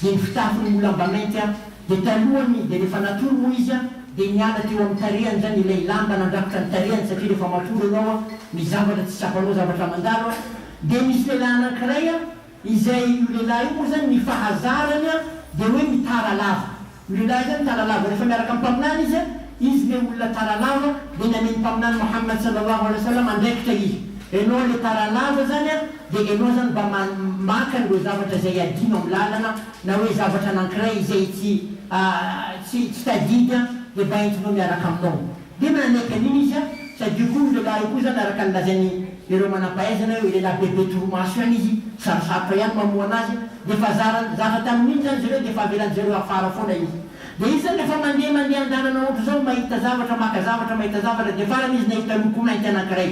des Mftafu, Moulambamentia, des Talouani, des Fanatour, Mouizia, des Nyana, des Wamtarian, des Leilamba, des Tarian, c'est qui les Famatour, des Zavada, des Sapano, Zavatamandaro, des Mislana Kraya. Izay lehilahy io zany ny fahazarany dia hoe mitaralava. Lehilahy zany taralava, rehefa miaraka amin'ny mpaminany izy le olona taralava dia nameny mpaminany Muhammad sallallahu alaihi wasallam andraikitra izy. Ianao le taralava zany dia ianao zany mba maka an'ireo zavatra izay adino amin'ny lalana na hoe zavatra anankiray izay tsy tadidy dia mba entinao miaraka aminao. Dia manaiky an'iny izy sady koa lehilahy koa zany araka ny lazany ireo manam-pahaizana hoe lehilahy bebe toromaso any izy sarosatra ihany mamoa anazy dia fa zara tamin'iny zany zareo dia fa avelan'zareo afara foana izy. Dia izy zany rehefa mandeha an-dalana ohatra zao mahita zavatra maka zavatra mahita zavatra dia farany izy nahita loko mainty anankiray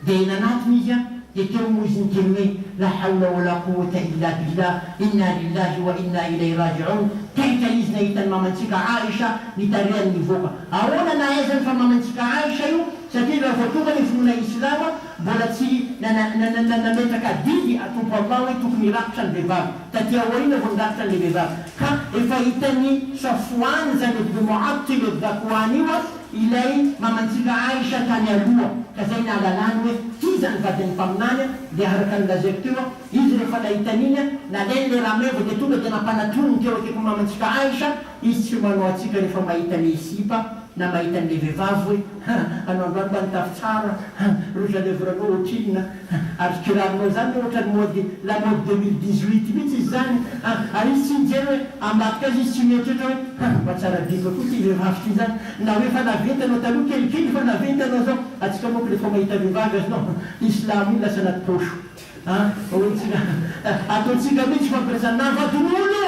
dia eny anatiny izy dia teo moa izy niteny hoe la hawla wa la quwwata illa billah inna lillahi wa inna ilayhi raji'un. Tena izy nahitany mamantsika Aïcha nitariany nivoaka. Ahoana nahaizany fa mamantsika Aïcha io satria rehefa tonga ny finoana islama mbola tsy nametraka didy atompo Allah hoe tokony hirakitra ny vehivavy. Taty aoriana vao nirakitra ny vehivavy. Ka efa hitany Safwan zany Ibn Mu'attil ad-Dhakwani io ilay mamantsika Aïcha tany aloha. Ka zay nahalalany hoe ty zany vadiny mpaminany dia araka ny lazaiko teo izy rehefa nahitany iny nalainy le rameva dia tonga dia nampanatoniny teo akaiky mamantsika Aïcha. Izy tsy manao atsika rehefa mahita le sipa na mahita an'le vehivavy hoe anao androany mba nitafy tsara roza levranao otrina ary kirarinao zany ohatra ny mode la mode 2018 mihitsy izy zany ary izy tsy mijery hoe ambadika azy izy tsy mietratra hoe mba tsara bika koa ty vehivavy ty zany na hoe fa naventanao taloha kelikely fa naventanao zao atsika moako rehefa mahita vehivavy azinao islamo iny lasa anaty posho ataotsika mihitsy fampiasana navadin'olo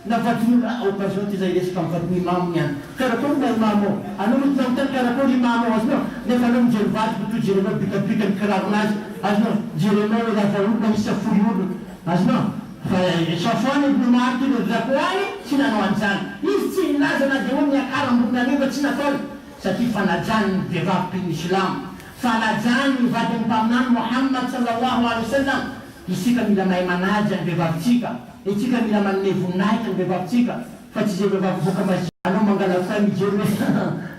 navadin'olo occasion ty zay resaka mivadiny imamo niany karakory mba imamo anao mitinamotany karakory imamo azonao nefa anao mijery vadiko to jerenao bikabika ny kiraronazy azonao jerenao hoe lava olona misy safory olona azonao fa Safwan Ibn Mu'attil ad-Dhakwani tsy nanao an'izany izy tsy nilaza na dia hoe miakara ambonina an'io fa tsy natao satria fanajany ny vehivavy mpino islam fanajany ny vadiny mpaminany Muhammad sallallahu alaihi wasallam. Isika mila mahay manaja ny vehivavitsika, isika mila manome voninahitra ny vehivavitsika fa tsy zay vehivavy boaka mazika anao mangala-koa mijery hoe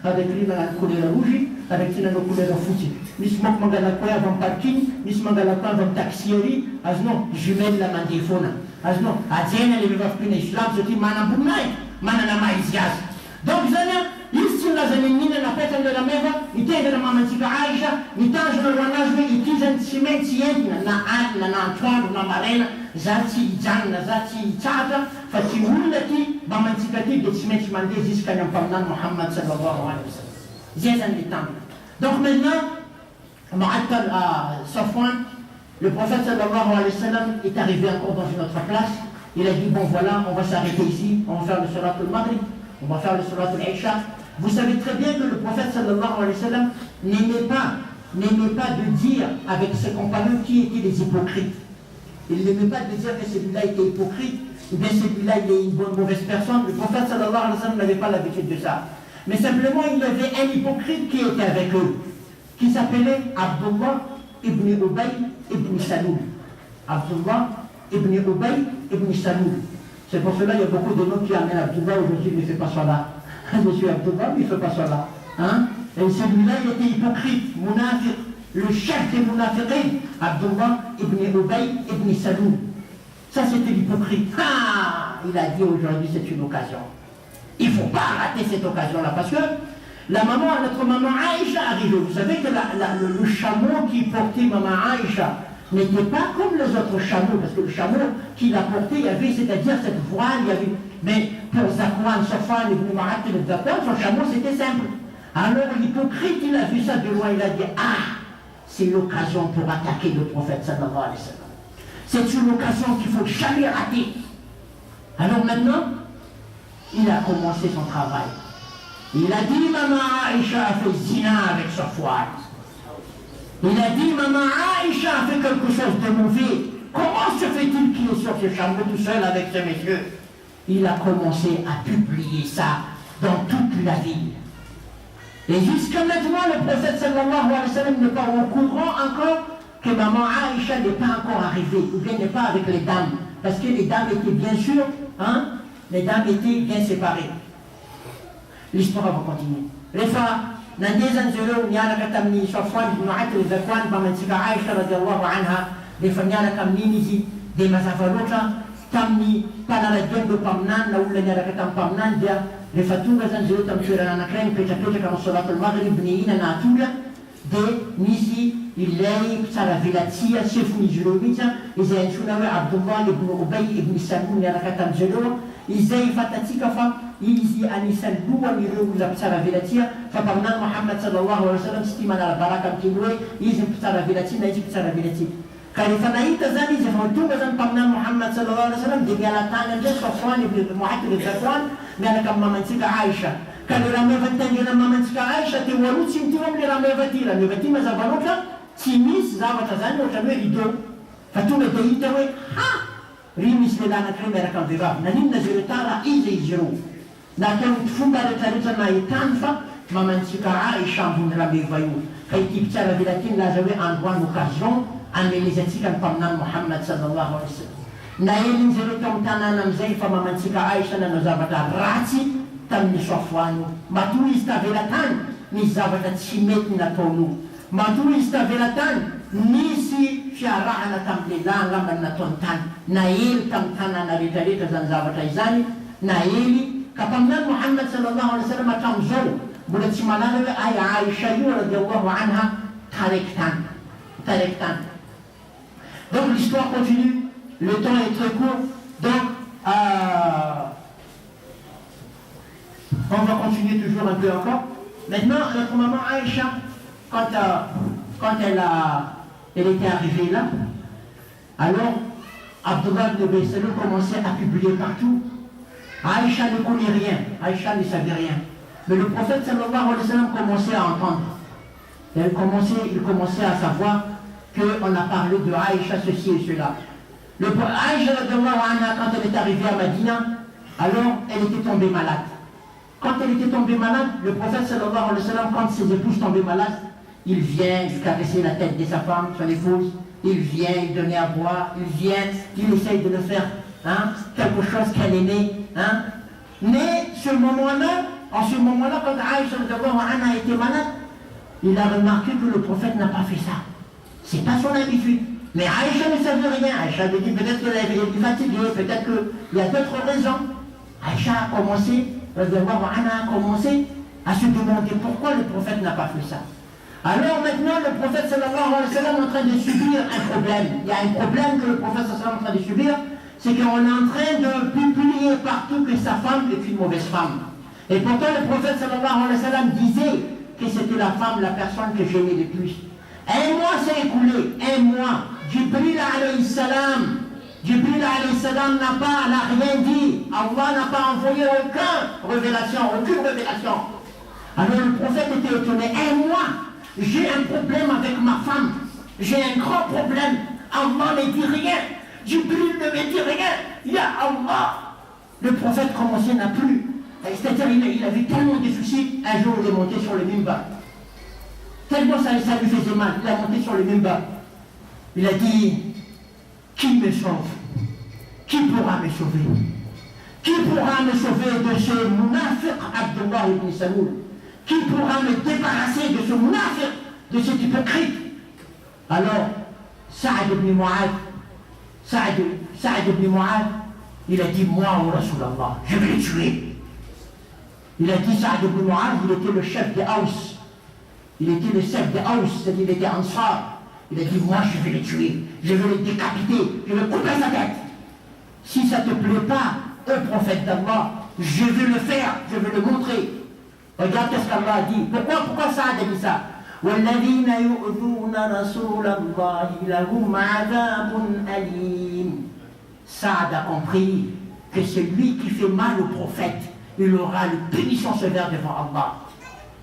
araiky ry nagnano kolera rouge araiky ty nanao kolera fotsy. Misy moko mangala-koa avy amin'ny parking, misy mangala-koa avy amin'ny taxierie, azonao jumelle mandeha foana, azonao ajaina le vehivavy mpina islam satria manam-boninahitra manana maha izy azy. Donc zany izy tsy nilazany amin'iny napetrany le rameva nitendana mamantsika Aïcha nitanjona ro anazy hoe ity zany tsy maintsy entina na alina na antoandro na maraina za tsy hijanona za tsy hitsatra fa ty olona ty mamantsika ty dia tsy maintsy mandeha jusqu'à ny ampaminany Muhammad sallallahu alayhi wa sallam. Zay zany le tambina. Donc maintenant Mu'attal Safwan, le prophète sallallahu alayhi wa sallam est arrivé encore dans une autre place. Il a dit bon voilà, on va s'arrêter ici, on va faire le surat al-Maghrib, on va faire le surat al-Isha. Vous savez très bien que le prophète sallallahu alayhi wa sallam n'aimait pas de dire avec ses compagnons qui étaient des hypocrites. Il n'aimait pas de dire que celui-là était hypocrite, ou bien celui-là il est une mauvaise personne. Le prophète sallallahu alayhi wa sallam n'avait pas l'habitude de ça. Mais simplement il y avait un hypocrite qui était avec eux, qui s'appelait Abdullah ibn Ubay ibn Salul. Abdullah ibn Ubay ibn Salul. C'est pour cela qu'il y a beaucoup de noms qui amènent Abdullah aujourd'hui, ne fait pas cela. Monsieur Abdullah, il ne fait pas cela. Hein? Et celui-là, il était hypocrite, munafiq, le chef des munafiqins, Abdullah ibn Ubay ibn Saloum. Ça, c'était l'hypocrite. Ah, il a dit aujourd'hui, c'est une occasion. Il ne faut pas rater cette occasion-là, parce que notre maman Aïcha arrivait. Vous savez que le chameau qui portait maman Aïcha n'était pas comme les autres chameaux, parce que le chameau qu'il a porté, il y avait, c'est-à-dire cette voile, il y avait. Mais pour Zakwan, Safwan, Ibn Ma'at et Zakwan, son chameau c'était simple. Alors l'hypocrite, il a vu ça de loin, il a dit, ah, c'est l'occasion pour attaquer le prophète sallallahu alayhi wa sallam. C'est une occasion qu'il ne faut jamais rater. Alors maintenant, il a commencé son travail. Il a dit, maman Aïcha a fait zina avec Safwan. Il a dit, maman Aïcha a fait quelque chose de mauvais. Comment se fait-il qu'il est sur ce chameau tout seul avec ce messieurs? Il a commencé à publier ça dans toute la ville. Et jusqu'à maintenant, le prophète sallallahu alayhi wa sallam n'est pas au courant encore que maman Aïcha n'est pas encore arrivée, ou bien n'est pas avec les dames. Parce que les dames étaient bien sûres, hein, les dames étaient bien séparées. L'histoire va continuer. Les femmes, dans des anzelo, il y a la katamni, Safwan, ibn Ma'at, les Zakwan, Mamantika Aïcha, radiallahu anha, les femmes, il y a la kamni, des mazafalota, tamni, panarajendo pamnan, la oula, il y a la katam pamnan, les fatunga zanzelo, tamtura, nanakren, pecha, comme salat al-maghrib, niina, natula, de nisi, ilay, saravilatia, chef nijuromita, izay ansunawe, Abdullah, ibn Ubay, ibn Saloum, il y a la katam zelo, izay fatatika fa, izy anisan'ny lohan'ireo olona mpitsara velatia fa taminany Muhammad sallallahu alaihi wasallam tsy tia manala baraka amin'ity hoe izy mpitsara velatia na izy mpitsara velatia. Ka rehefa nahita zany izy efa tonga zany taminany Muhammad sallallahu alaihi wasallam dia miala tany amin'izay Safwan ibn Mu'ath ibn Zakwan miaraka amin'ny mamantsika Aïcha. Ka le rameva nitangena mamantsika Aïcha teo aloha tsy miteo amin'ny rameva ty. Rameva ty mazava loatra tsy misy zavatra zany ohatrany hoe rideau. Fa tonga dia hita hoe ha ry misy lehilahy anankiray miaraka amin'ny vehivavy. Naninona zero tara izy ireo. Natao ny fomba rehetrarehetra nahitany fa mamantsika Aïcha ambony rameva io. Ka ity mpitsara velaty milaza hoe androany occasion amelezantsika ny mpaminany Muhammad sallallahu alaihi wasallam. Na eliny zero tao amin'ny tanàna amin'izay fa mamantsika Aïcha nanao zavatra ratsy tamin'ny Safwan io. Matoa izy tavelatany nisy zavatra tsy mety nataon'io. Matoa izy tavelatany nisy fiarahana tamin'ny lehilahy ngambany nataony tany. Na ely tamin'ny tanàna rehetrarehetra zany zavatra izany, na ely ka paminany Muhammad sallallahu alaihi wasallam hatramin'izao mbola tsy malala hoe ay Aïcha io radiallahu anha taraiky tany. Donc l'histoire continue, le temps est très court, donc on va continuer toujours un peu encore. Maintenant, notre maman Aïcha, quand elle était arrivée là, alors Abdullah ibn Ubay Saloum commençait à publier partout. Aïcha ne connaît rien, Aïcha ne savait rien. Mais le prophète sallallahu alayhi wa sallam commençait à entendre. Et il commençait à savoir qu'on a parlé de Aïcha ceci et cela. Aïcha, quand elle est arrivée à Medina, alors elle était tombée malade. Quand elle était tombée malade, le prophète sallallahu alayhi wa sallam, quand ses épouses tombaient malades, il vient lui caresser la tête de sa femme, son épouse, il vient lui donner à boire, il essaye de le faire quelque chose qu'elle aimait. Mais en ce moment-là, quand Aïcha était malade, il a remarqué que le prophète n'a pas fait ça. C'est pas son habitude. Mais Aïcha ne savait rien. Aïcha lui dit peut-être qu'elle est fatiguée, peut-être qu'il y a d'autres raisons. Aïcha a commencé à se demander pourquoi le prophète n'a pas fait ça. Alors maintenant, le prophète sallallahu alayhi wa sallam est en train de subir un problème. Il y a un problème que le prophète sallallahu alayhi wa sallam est en train de subir, c'est qu'on est en train de publier partout que sa femme est une mauvaise femme. Et pourtant le prophète sallallahu alayhi wa sallam disait que c'était la femme, la personne que j'aimais le plus. Un mois s'est écoulé, un mois. Jibril alayhi salam n'a rien dit. Allah n'a pas envoyé aucune révélation. Alors le prophète était étonné. Un mois, j'ai un problème avec ma femme. J'ai un grand problème. Allah ne dit rien. Jibril ne me dit rien. Ya Allah. Le prophète commençait n'a plus. C'est-à-dire il avait tellement de soucis. Un jour il est monté sur le mimbar. Tellement ça lui faisait mal. Il a monté sur le mimbar. Il a dit, qui me sauve? Qui pourra me sauver? Qui pourra me sauver de ce munafiq Abdullah ibn Saloul? Qui pourra me débarrasser de ce munafiq, de cet hypocrite? Alors, Saad ibn Mu'adh, il a dit, moi, au Rasulallah, je vais le tuer. Il a dit, Saad ibn Mu'adh, il était le chef des Haus. Il était le chef des Haus, c'est-à-dire il était Ansar. Il a dit, moi, je vais le tuer, je vais le décapiter, je vais couper sa tête. Si ça ne te plaît pas, ô prophète d'Allah, je vais le faire, je vais le montrer. Regarde ce qu'Allah a dit. Pourquoi Saad a dit ça? وَالَّذِينَ يُؤْذُونَ رَسُولَ اللَّهِ لَهُمْ عَذَابٌ أَلِيمٌ. Saad a compris que celui qui fait mal au prophète, il aura une punition sévère devant Allah.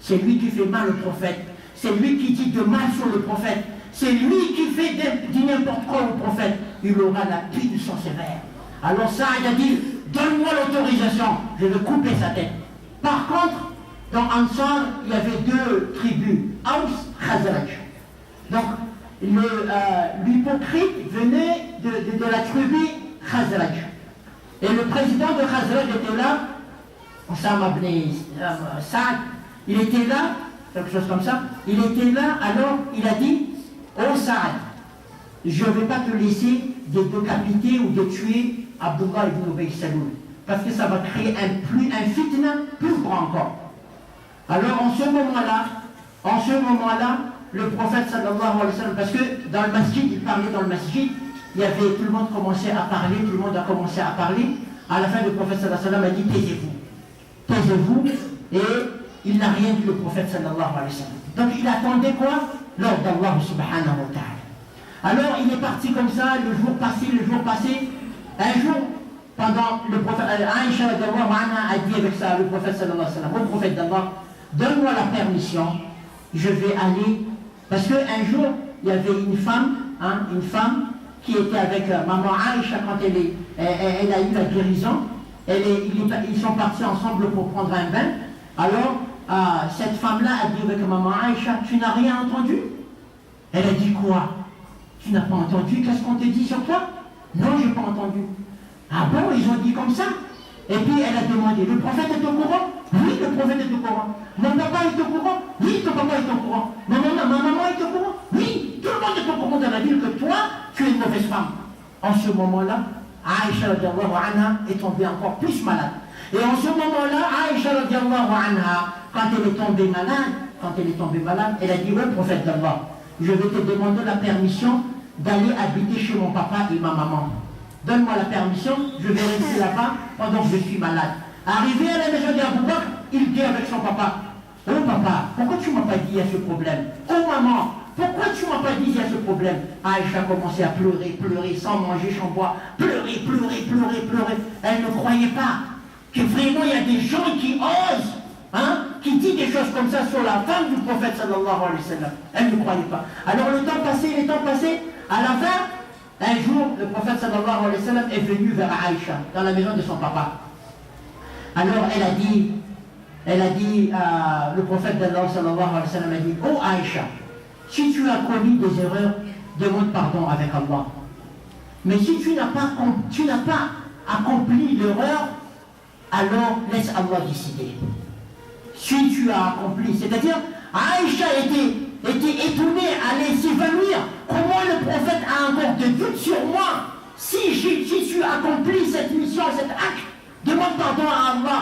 C'est lui qui fait mal au prophète, c'est lui qui dit de mal sur le prophète, c'est lui qui fait du n'importe quoi au prophète, il aura la punition sévère. Alors Saad a dit, donne-moi l'autorisation, je vais couper sa tête. Par contre, dans Ansar, il y avait deux tribus, Aus, Khazraj. Donc, l'hypocrite venait de la tribu Khazraj. Et le président de Khazraj était là, Osama ibn Saad, il était là, quelque chose comme ça, il était là, alors il a dit, oh Saad, je ne vais pas te laisser de décapiter ou de tuer Abdullah ibn Ubay Saloul, parce que ça va créer un fitna plus grand encore. Alors en ce moment-là, le prophète sallallahu alayhi wa sallam, parce que dans le masjid, il parlait dans le masjid, il y avait, tout le monde commençait à parler, tout le monde a commencé à parler. À la fin, le prophète sallallahu alayhi wa sallam a dit, taisez-vous, et il n'a rien dit le prophète sallallahu alayhi wa sallam. Donc il attendait quoi? L'ordre d'Allah subhanahu wa ta'ala. Alors il est parti comme ça, le jour passé, un jour, pendant le prophète, Aïcha a dit avec ça, le prophète sallallahu alayhi wa sallam, au prophète d'Allah, donne-moi la permission, je vais aller, parce qu'un jour, il y avait une femme qui était avec maman Aïcha quand elle a eu la guérison, ils sont partis ensemble pour prendre un bain. Alors, cette femme-là a dit avec maman Aïcha, tu n'as rien entendu? Elle a dit quoi? Tu n'as pas entendu? Qu'est-ce qu'on te dit sur toi? Non, je n'ai pas entendu. Ah bon, ils ont dit comme ça? Et puis elle a demandé, le prophète est au courant? Oui, le prophète est au courant. Mon papa est au courant? Oui, ton papa est au courant. Ma maman est au courant? Oui, tout le monde est au courant dans la ville que toi, tu es une mauvaise femme. En ce moment-là, Aïcha radiallahu anha est tombée encore plus malade. Et en ce moment-là, Aïcha radiallahu anha, quand elle est tombée malade, elle a dit, ouais, prophète d'Allah, je vais te demander la permission d'aller habiter chez mon papa et ma maman. Donne-moi la permission, je vais rester là-bas pendant que je suis malade. Arrivé à la maison d'Abou Bakr, il dit avec son papa, oh papa, pourquoi tu ne m'as pas dit il y a ce problème? Oh maman, pourquoi tu ne m'as pas dit il y a ce problème? Aïcha a commencé à pleurer, sans manger, sans boire, pleurer. Elle ne croyait pas que vraiment il y a des gens qui osent, qui disent des choses comme ça sur la femme du prophète sallallahu alayhi wa sallam. Elle ne croyait pas. Alors le temps passé, à la fin, un jour, le prophète sallallahu alayhi wa sallam est venu vers Aïcha, dans la maison de son papa. Alors elle a dit, le prophète d'Allah sallallahu alayhi wa sallam a dit, oh Aïcha, si tu as commis des erreurs, demande pardon avec Allah. Mais si tu n'as pas accompli l'erreur, alors laisse Allah décider. Si tu as accompli, c'est-à-dire, Aïcha était étonnée, allait s'évanouir. Comment le prophète a encore de doutes sur moi? Si tu as accompli cette mission, cet acte, demande pardon à Allah.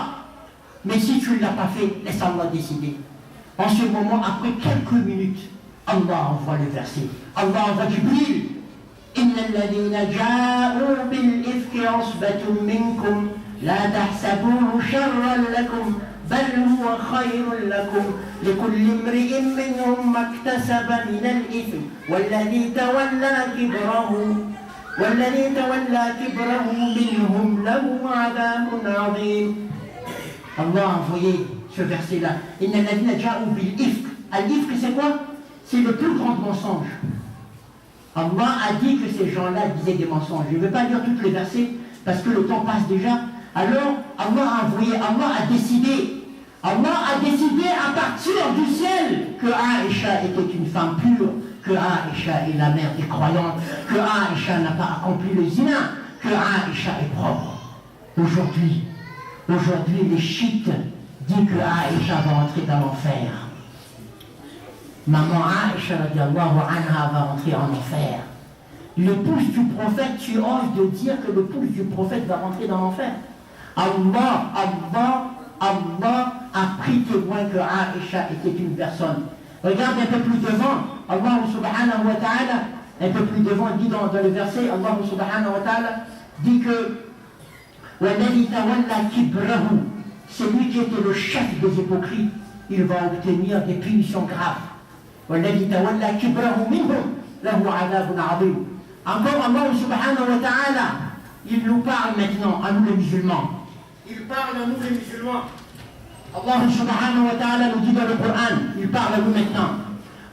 Mais si tu ne l'as pas fait, laisse Allah décider. En ce moment, après quelques minutes, Allah envoie le verset. Allah envoie Jibril. Inna alladhina ja'u bil ifki usbatun minkum la tahsabuhu sharran lakum bal huwa khayrun lakum likulli imri'in minhum maktasaba min al-ithm walladhi tawalla kibrahu minhum lahu 'adhabun 'adhim. Allah a envoyé ce verset-là. Inna alladhina ja'u bil ifk. Al-ifk, c'est quoi? C'est le plus grand mensonge. Allah a dit que ces gens-là disaient des mensonges. Je ne vais pas lire tous les versets parce que le temps passe déjà. Alors, Allah a envoyé, Allah a décidé à partir du ciel que Aïcha était une femme pure, que Aïcha est la mère des croyantes, que Aïcha n'a pas accompli le zina, que Aïcha est propre. Aujourd'hui, Aujourd'hui, les chiites disent que Aïcha va entrer dans l'enfer. Maman Aïcha radiallahu anha va entrer en enfer. L'épouse du prophète, tu oses de dire que l'épouse du prophète va rentrer dans l'enfer. Allah a pris témoin que Aïcha était une personne. Regarde un peu plus devant, Allah subhanahu wa ta'ala, un peu plus devant, dit dans le verset, Allah subhanahu wa ta'ala dit que celui qui était le chef des hypocrites, il va obtenir des punitions graves. Encore Allah subhanahu wa ta'ala, il nous parle maintenant à nous les musulmans. Il parle à nous les musulmans. Allah subhanahu wa ta'ala nous dit dans le Coran, il parle à nous maintenant.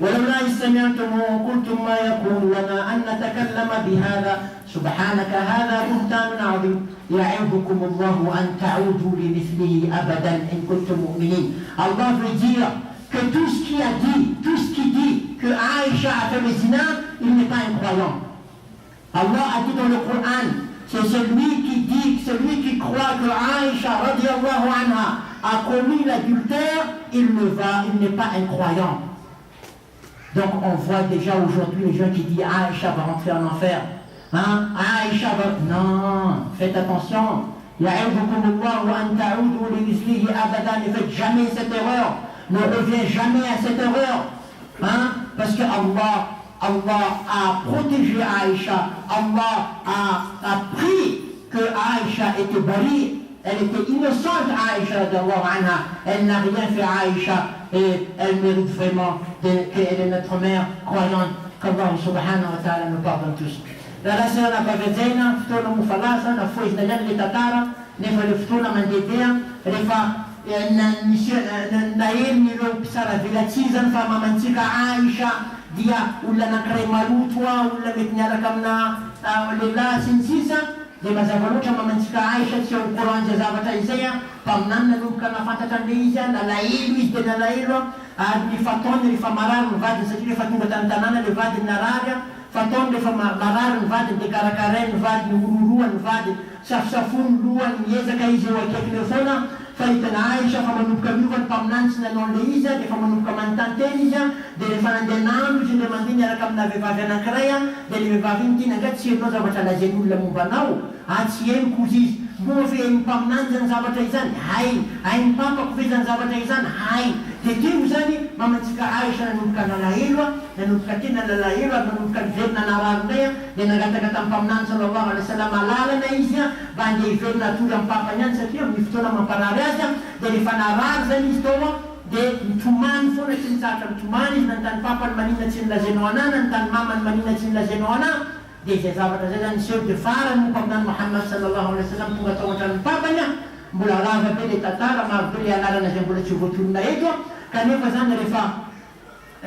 ولولا إذ سمعتموه قلتم ما يكون لنا أن نتكلم بهذا سبحانك هذا بهتان عظيم يعظكم الله أن تعودوا لمثله أبدا إن كنتم مؤمنين. Allah veut dire que tout ce qui dit que Aïcha a fait le zina, il n'est pas un croyant. Allah a dit dans le Coran, c'est celui qui croit que Aïcha radiallahu anha a commis l'adultère, il n'est pas un croyant. Donc on voit déjà aujourd'hui les gens qui disent Aïcha va rentrer en enfer. Hein? Aïcha va... Non, faites attention. Ne faites jamais cette erreur. Ne reviens jamais à cette erreur. Hein? Parce que Allah a protégé Aïcha. Allah a pris que Aïcha était bari. Elle était innocente, Aïcha, elle n'a rien fait à Aïcha et elle mérite vraiment qu'elle est notre mère croyante, qu'Allah subhanahu wa ta'ala nous pardonne tous. La sera na pavezena, ftona mufalasa, na fuiz na yan litatara, nefa le ftona mandedea, refa na nilo pisara vilatizan fa mamantika Aïcha, dia ulla na kare malutwa, ulla mitnyara kamna lila sinsisa, dia mazavarotra mamantsika Aïcha tsy ao courant zay zavatra izay paminany nanomboka nafantatra an'ilay izy nalahelo izy dia nalahelo ny fataony rehefa marary ny vadiny satria rehefa tonga tany tanàna le vadiny narary fataony rehefa marary ny vadiny dia karakarainy ny vadiny ororoa ny vadiny safosafony lohany miezaka izy eo akaikiny eo foana fa hitana Aïcha fa manomboka miovany paminany tsy nanao an'ilay izy dia fa manomboka manontanteny izy dia rehefa nandeha nandro izy le mandeha niaraka amina vehivavy anankiray dia le vehivavy iny ty nangaty tsy hainao zavatra lazain'olona momba anao tsy haiko kozy izy moa fe mipaminany zany zavatra izany hay mipapako fe zany zavatra izany hay dia teo zany mamantsika Aïcha nanomboka nalahelo nanomboka tena nalahelo ary nanomboka niverina nararindray dia nangataka tamin'ny mpaminany sallallahu alaihi wasallam alalana izy mba andeha hiverina atory amin'ny papany any satria amin'ny fotoana mamparary azy dia rehefa narary zany izy tao dia mitomany foana tsy nitsaratra mitomany izy nanontany papany maninona tsy nilazainao anah nanontany mamany maninona tsy nilazainao anah dia zay zavatra zay zany seho dia farany mompaminany Muhammad sallallahu alaihi wasallam tonga tao an-tranon'ny papany mbola lava be le tantara maro be le alalana zay mbola tsy voatonona eto kanefa zany rehefa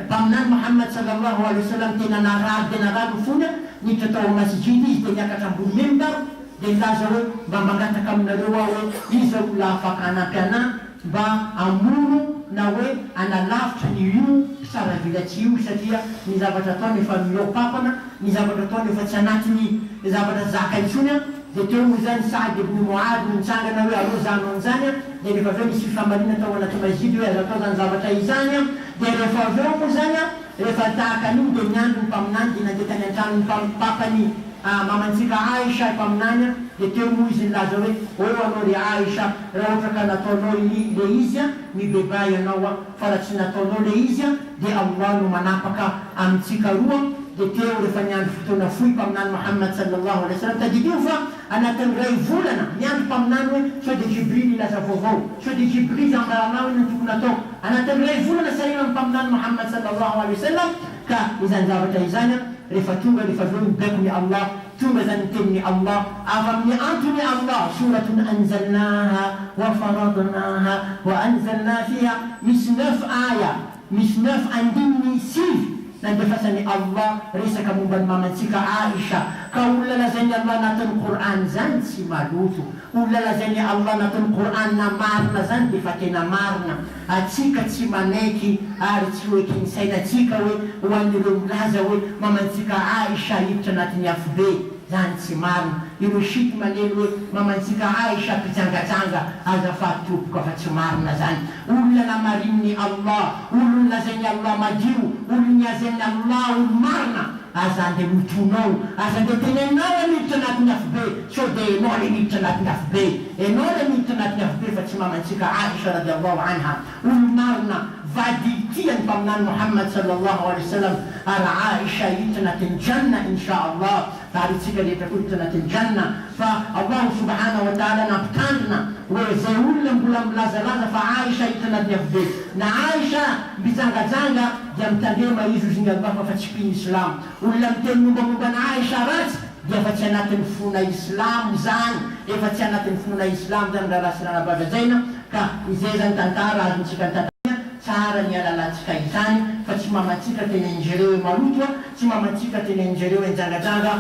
paminany Muhammad sallallahu alaihi wasallam tena narary dia narary fona niditra tao masjid izy dia niakatra ambony membar dia nilaza hoe mba mangataka aminareo aho hoe iza olona afaka anampy anah mba amono na hoe analavitra ny io pisaravilatsy io satria ny zavatra ataony efa mio papana ny zavatra ataony efa tsy anatiny zavatra zaka intsony dia teo moa zany Saad ibn Muad nitsangana hoe alo zano an'izany dia rehefa aveo misy fifamarina tao anaty masjid hoe azo atao zany zavatra izany dia rehefa aveo moa zany rehefa tahaka an'iny dia niandro ny mpaminany dia nandeha tany an-trano ny papany mamantsika Aïcha mpaminany dia teo moa izy nilaza hoe anao le Aïcha raha ohatra ka nataonao le izy mibebay ianao fa raha tsy nataonao le izy dia Allah no manapaka amintsika roa dia teo rehefa niandro fotoana foy mpaminany Muhammad sallallahu alaihi wasallam tadidio fa anatin'ny ray volana niandro mpaminany hoe sao dia Jibril ilaza vaovao sao dia Jibril zambaranao iny ny tokony atao anatin'ny ray volana sarina ny mpaminany Muhammad sallallahu alaihi wasallam ka izany zavatra izany rehefa tonga rehefa aveo mibaiko ny Allah tonga zany tenin'ny Allah avy amin'ny antony Allah suratun anzalnaha wa faradnaha wa anzalna fiha misy 9 aya misy 9 andininy sivy nandefasany Allah resaka momba ny mamantsika Aïcha ka olona lazainy Allah anatin'ny Qur'an zany tsy maloto olona lazainy Allah anatin'ny Qur'an na marina zany dia fa tena marina atsika tsy manaiky ary tsy hoe kinsainatsika hoe ho an'ireo milaza hoe mamantsika Aïcha hiditra anatin'ny afobe zany tsy marina ireo siky manely hoe mamantsika Aisha mpitsangajanga azafady tompoko afa tsy marina zany. Olona namarininy Allah, olona lazainy Allah madio, olona niazainy Allah olo marina, aza andeha mitonao, aza andeha tenenao le miditra anatiny afo be, so dia enao le miditra anatiny afo be, enao le miditra anatiny afo be fa tsy mamantsika Aisha radiallahu anha, olo marina vady tiany mpaminany Muhammad sallallahu alaihi wasallam, ary Aisha hita anatiny janna inshallah, ary tsika rehetra koa hita anatiny janna. Fa Allah subhanahu wa ta'ala nampitandrina hoe zay olona mbola milazalaza fa Aisha hita anatiny afo be, na Aisha mbijangajanga dia mitandrema izy ozy Allah fa tsy mpino Islam. Olona miteny mombamomba na Aisha ratsy dia efa tsy anatin'ny fona Islam zany, efa tsy anatin'ny fona Islam zany raha sy nanabavazaina. Ka izay zany tantara azontsika tantara tsara ny alalatsika izany, fa tsy mamantsika tenenjereo maloto, tsy mamantsika tenenjereo enjangajanga.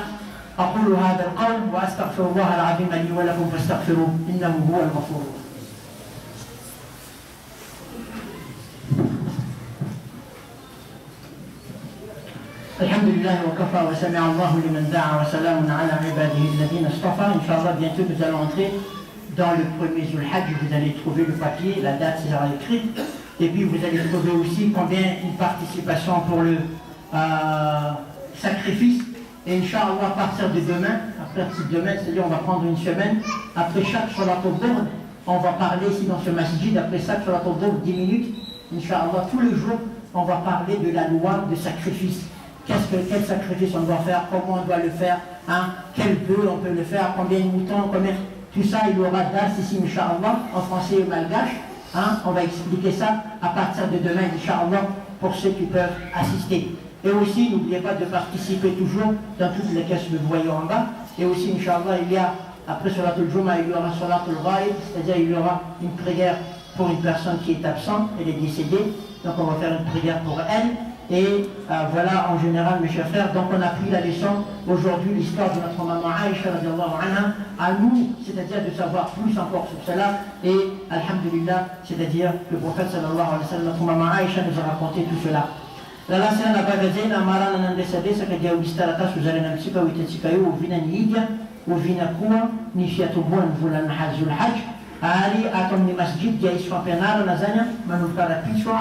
أقول هذا القول وأستغفر الله العظيم لي ولكم فاستغفروه إنه هو الغفور. الحمد لله وكفى وسمع الله لمن دعا وسلام على عباده الذين اصطفى. Inch'Allah, bientôt nous allons entrer dans le premier Zul Hajj. Vous allez trouver le papier, la date sera écrite, et puis vous allez trouver aussi combien une participation pour le sacrifice. Et Inch'Allah, à partir de demain, c'est-à-dire on va prendre une semaine, après chaque Salat al-Dhuhr, on va parler ici dans ce masjid, après chaque Salat al-Dhuhr, 10 minutes, Inch'Allah, tous les jours, on va parler de la loi de sacrifice. Quel sacrifice on doit faire, comment on doit le faire, hein, quel bœuf on peut le faire, combien de moutons, combien... Tout ça, il y aura d'as ici, Inch'Allah, en français et malgache. Hein, on va expliquer ça à partir de demain, Inch'Allah, pour ceux qui peuvent assister. Et aussi, n'oubliez pas de participer toujours dans toutes les caisses que vous voyez en bas. Et aussi, Inch'Allah, il y a, après Salat al-Jum'a, il y aura Salat al-Ghaib, c'est-à-dire il y aura une prière pour une personne qui est absente, elle est décédée. Donc on va faire une prière pour elle. Et voilà, en général, mes chers frères, donc on a pris la leçon aujourd'hui, l'histoire de notre maman Aisha, radiallahu anha, à nous, c'est-à-dire de savoir plus encore sur cela. Et, alhamdulillah, c'est-à-dire le prophète sallallahu alayhi wa sallam, notre maman Aisha nous a raconté tout cela. Lala sana nabagazena marana nandesadesaka dia ulistarata suzalena mitsika hoitantsika eo ovina ny idy, ovina koa ny fiatoboan'ny volana Zul Hajj. Ary ato amin'ny masjid dia isy fampianarana zany manomboka rapitso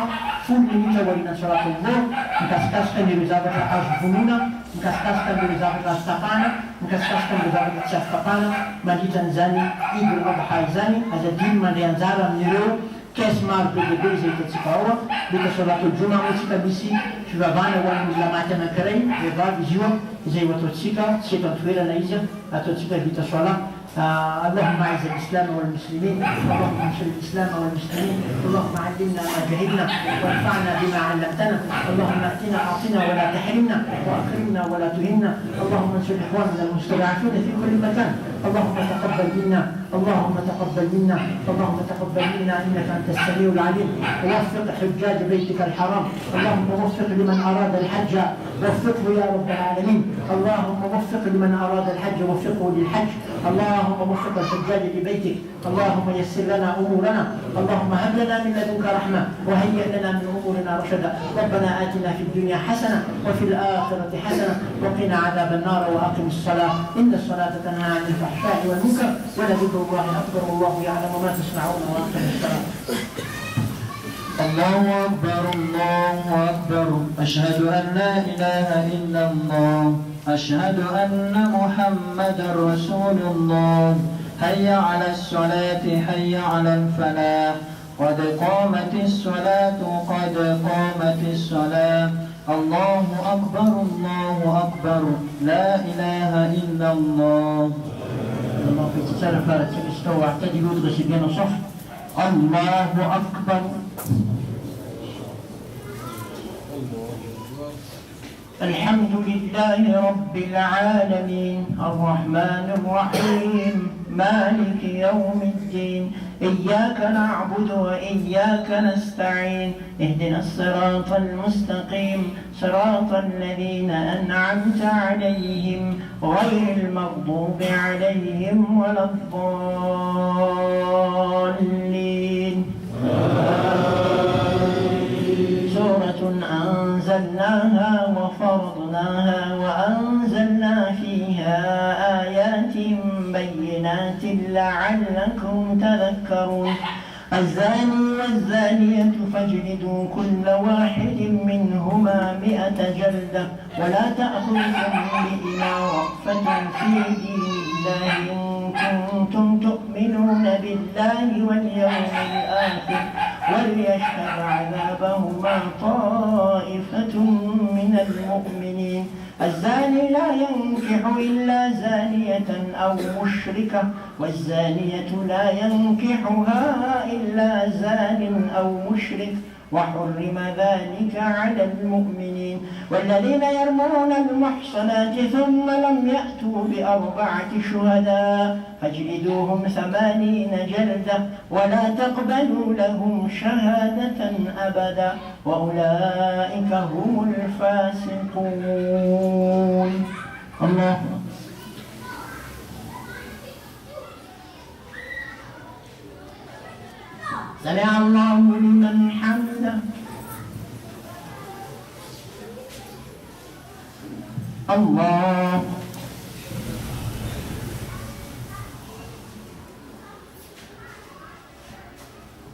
10 minitra aorianan'ny Salat al-Dhuhr, mikasikasika amin'ireo zavatra azo vonona, mikasikasika amin'ireo zavatra azo tapana, mikasikasika amin'ireo zavatra tsy azo tapana, mandritra an'izany Eid al-Adha izany, azadiny mandray anjara amin'ireo caisse maro be dia be izay hitantsika ao. Beka Salat al-Jum'a moa tsika misy fivavahana ho an'ny olona maty anankiray, vehivavy izy io izay ho ataontsika, tsy eto an-toerana izy, ataontsika vita salat. اللهم اعز الاسلام والمسلمين، اللهم انصر الاسلام والمسلمين، اللهم علمنا ما جهلنا وانفعنا بما علمتنا، اللهم اعطنا ولا تحرمنا، واكرمنا ولا تهنا، اللهم انصر اخواننا المستضعفين في كل مكان، اللهم تقبل منا، اللهم تقبل منا، اللهم تقبل منا انك انت السميع العليم، ووفق حجاج بيتك الحرام، اللهم وفق لمن اراد الحج وفقه يا رب العالمين، اللهم وفق لمن اراد الحج وفقه للحج، اللهم وفق الحجاج لبيتك، اللهم يسر لنا امورنا، اللهم هب لنا من لدنك رحمه وهيئ لنا من امورنا رشدا، ربنا اتنا في الدنيا حسنه وفي الاخره حسنه وقنا عذاب النار واقم الصلاه ان الصلاه تنهى عن الفحشاء والمنكر ولذكر الله اكبر والله يعلم ما تصنعون واقم الصلاه. الله أكبر الله أكبر أشهد أن لا إله إلا الله أشهد أن محمدا رسول الله حي على الصلاة حي على الفلاح قد قامت الصلاة قد قامت الصلاة الله أكبر لا إله إلا الله. الله أكبر. الحمد لله رب العالمين الرحمن الرحيم مالك يوم الدين إياك نعبد وإياك نستعين اهدنا الصراط المستقيم صراط الذين أنعمت عليهم غير المغضوب عليهم ولا الضالين. سورة أنزلناها وفرضناها وأنزلنا فيها آيات لعلكم تذكرون الزاني والزانية فاجلدوا كل واحد منهما 100 جلدة ولا تأخذكم بهما رأفة في دين الله إن كنتم تؤمنون بالله واليوم الآخر وليشهد عذابهما طائفة من المؤمنين الزاني لا ينكح إلا زانية أو مشركة والزانية لا ينكحها إلا زان أو مشرك وحرم ذلك على المؤمنين والذين يرمون المحصنات ثم لم يأتوا ب4 شهداء فاجلدوهم 80 جلدة ولا تقبلوا لهم شهادة أبدا وأولئك هم الفاسقون. الله سمع الله لمن حمده. الله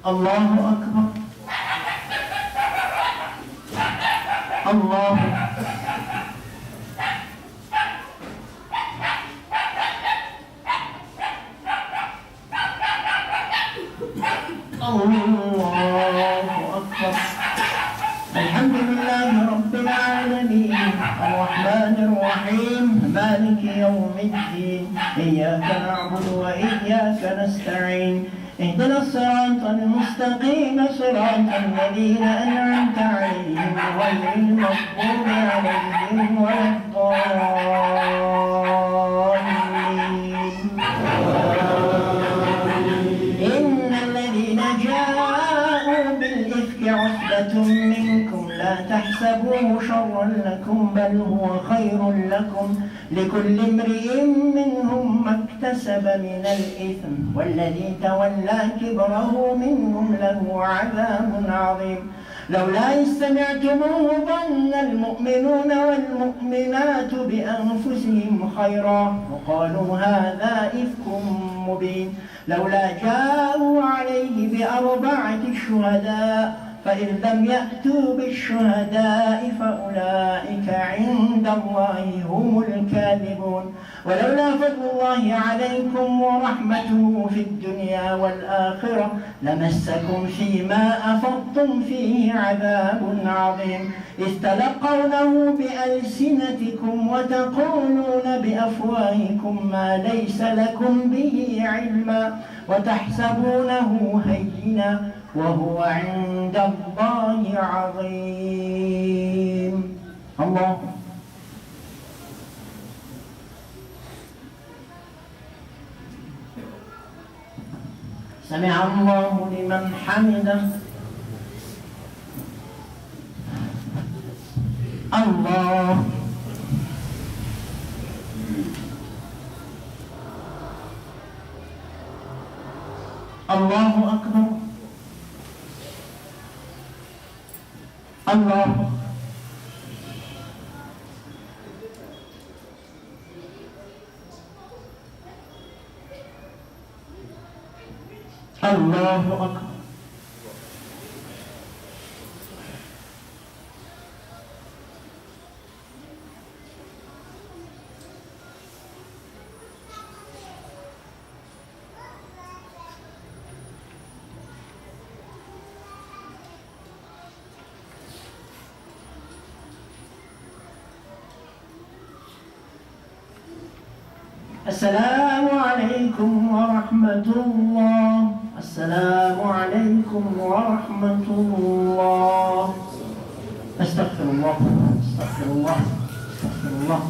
الله أكبر. الله الله أكبر. الحمد لله رب العالمين الرحمن الرحيم مالك يوم الدين إياك نعبد وإياك نستعين اهدنا الصراط المستقيم صراط الذين أنعمت عليهم غير المغضوب عليهم ولا الضالين. إن الذين جاءوا بالإفك عصبة منكم لا تحسبوه شرا لكم بل هو خير لكم لكل امرئ منهم ما اكتسب من الإثم والذي تولى كبره منهم له عذاب عظيم لولا إذ سمعتموه ظن المؤمنون والمؤمنات بأنفسهم خيرا وقالوا هذا إفك مبين لولا جاءوا عليه ب4 شهداء فإن لم يأتوا بالشهداء فأولئك عند الله هم الكاذبون ولولا فضل الله عليكم ورحمته في الدنيا والآخرة لمسكم فيما أفضتم فيه عذاب عظيم إذ تلقونه بألسنتكم وتقولون بأفواهكم ما ليس لكم به علما وتحسبونه هينا وهو عند الله عظيم. الله سمع الله لمن حمده. الله الله أكبر. الله الله أكبر. السلام عليكم ورحمة الله. السلام عليكم ورحمة الله. أستغفر الله أستغفر الله أستغفر الله.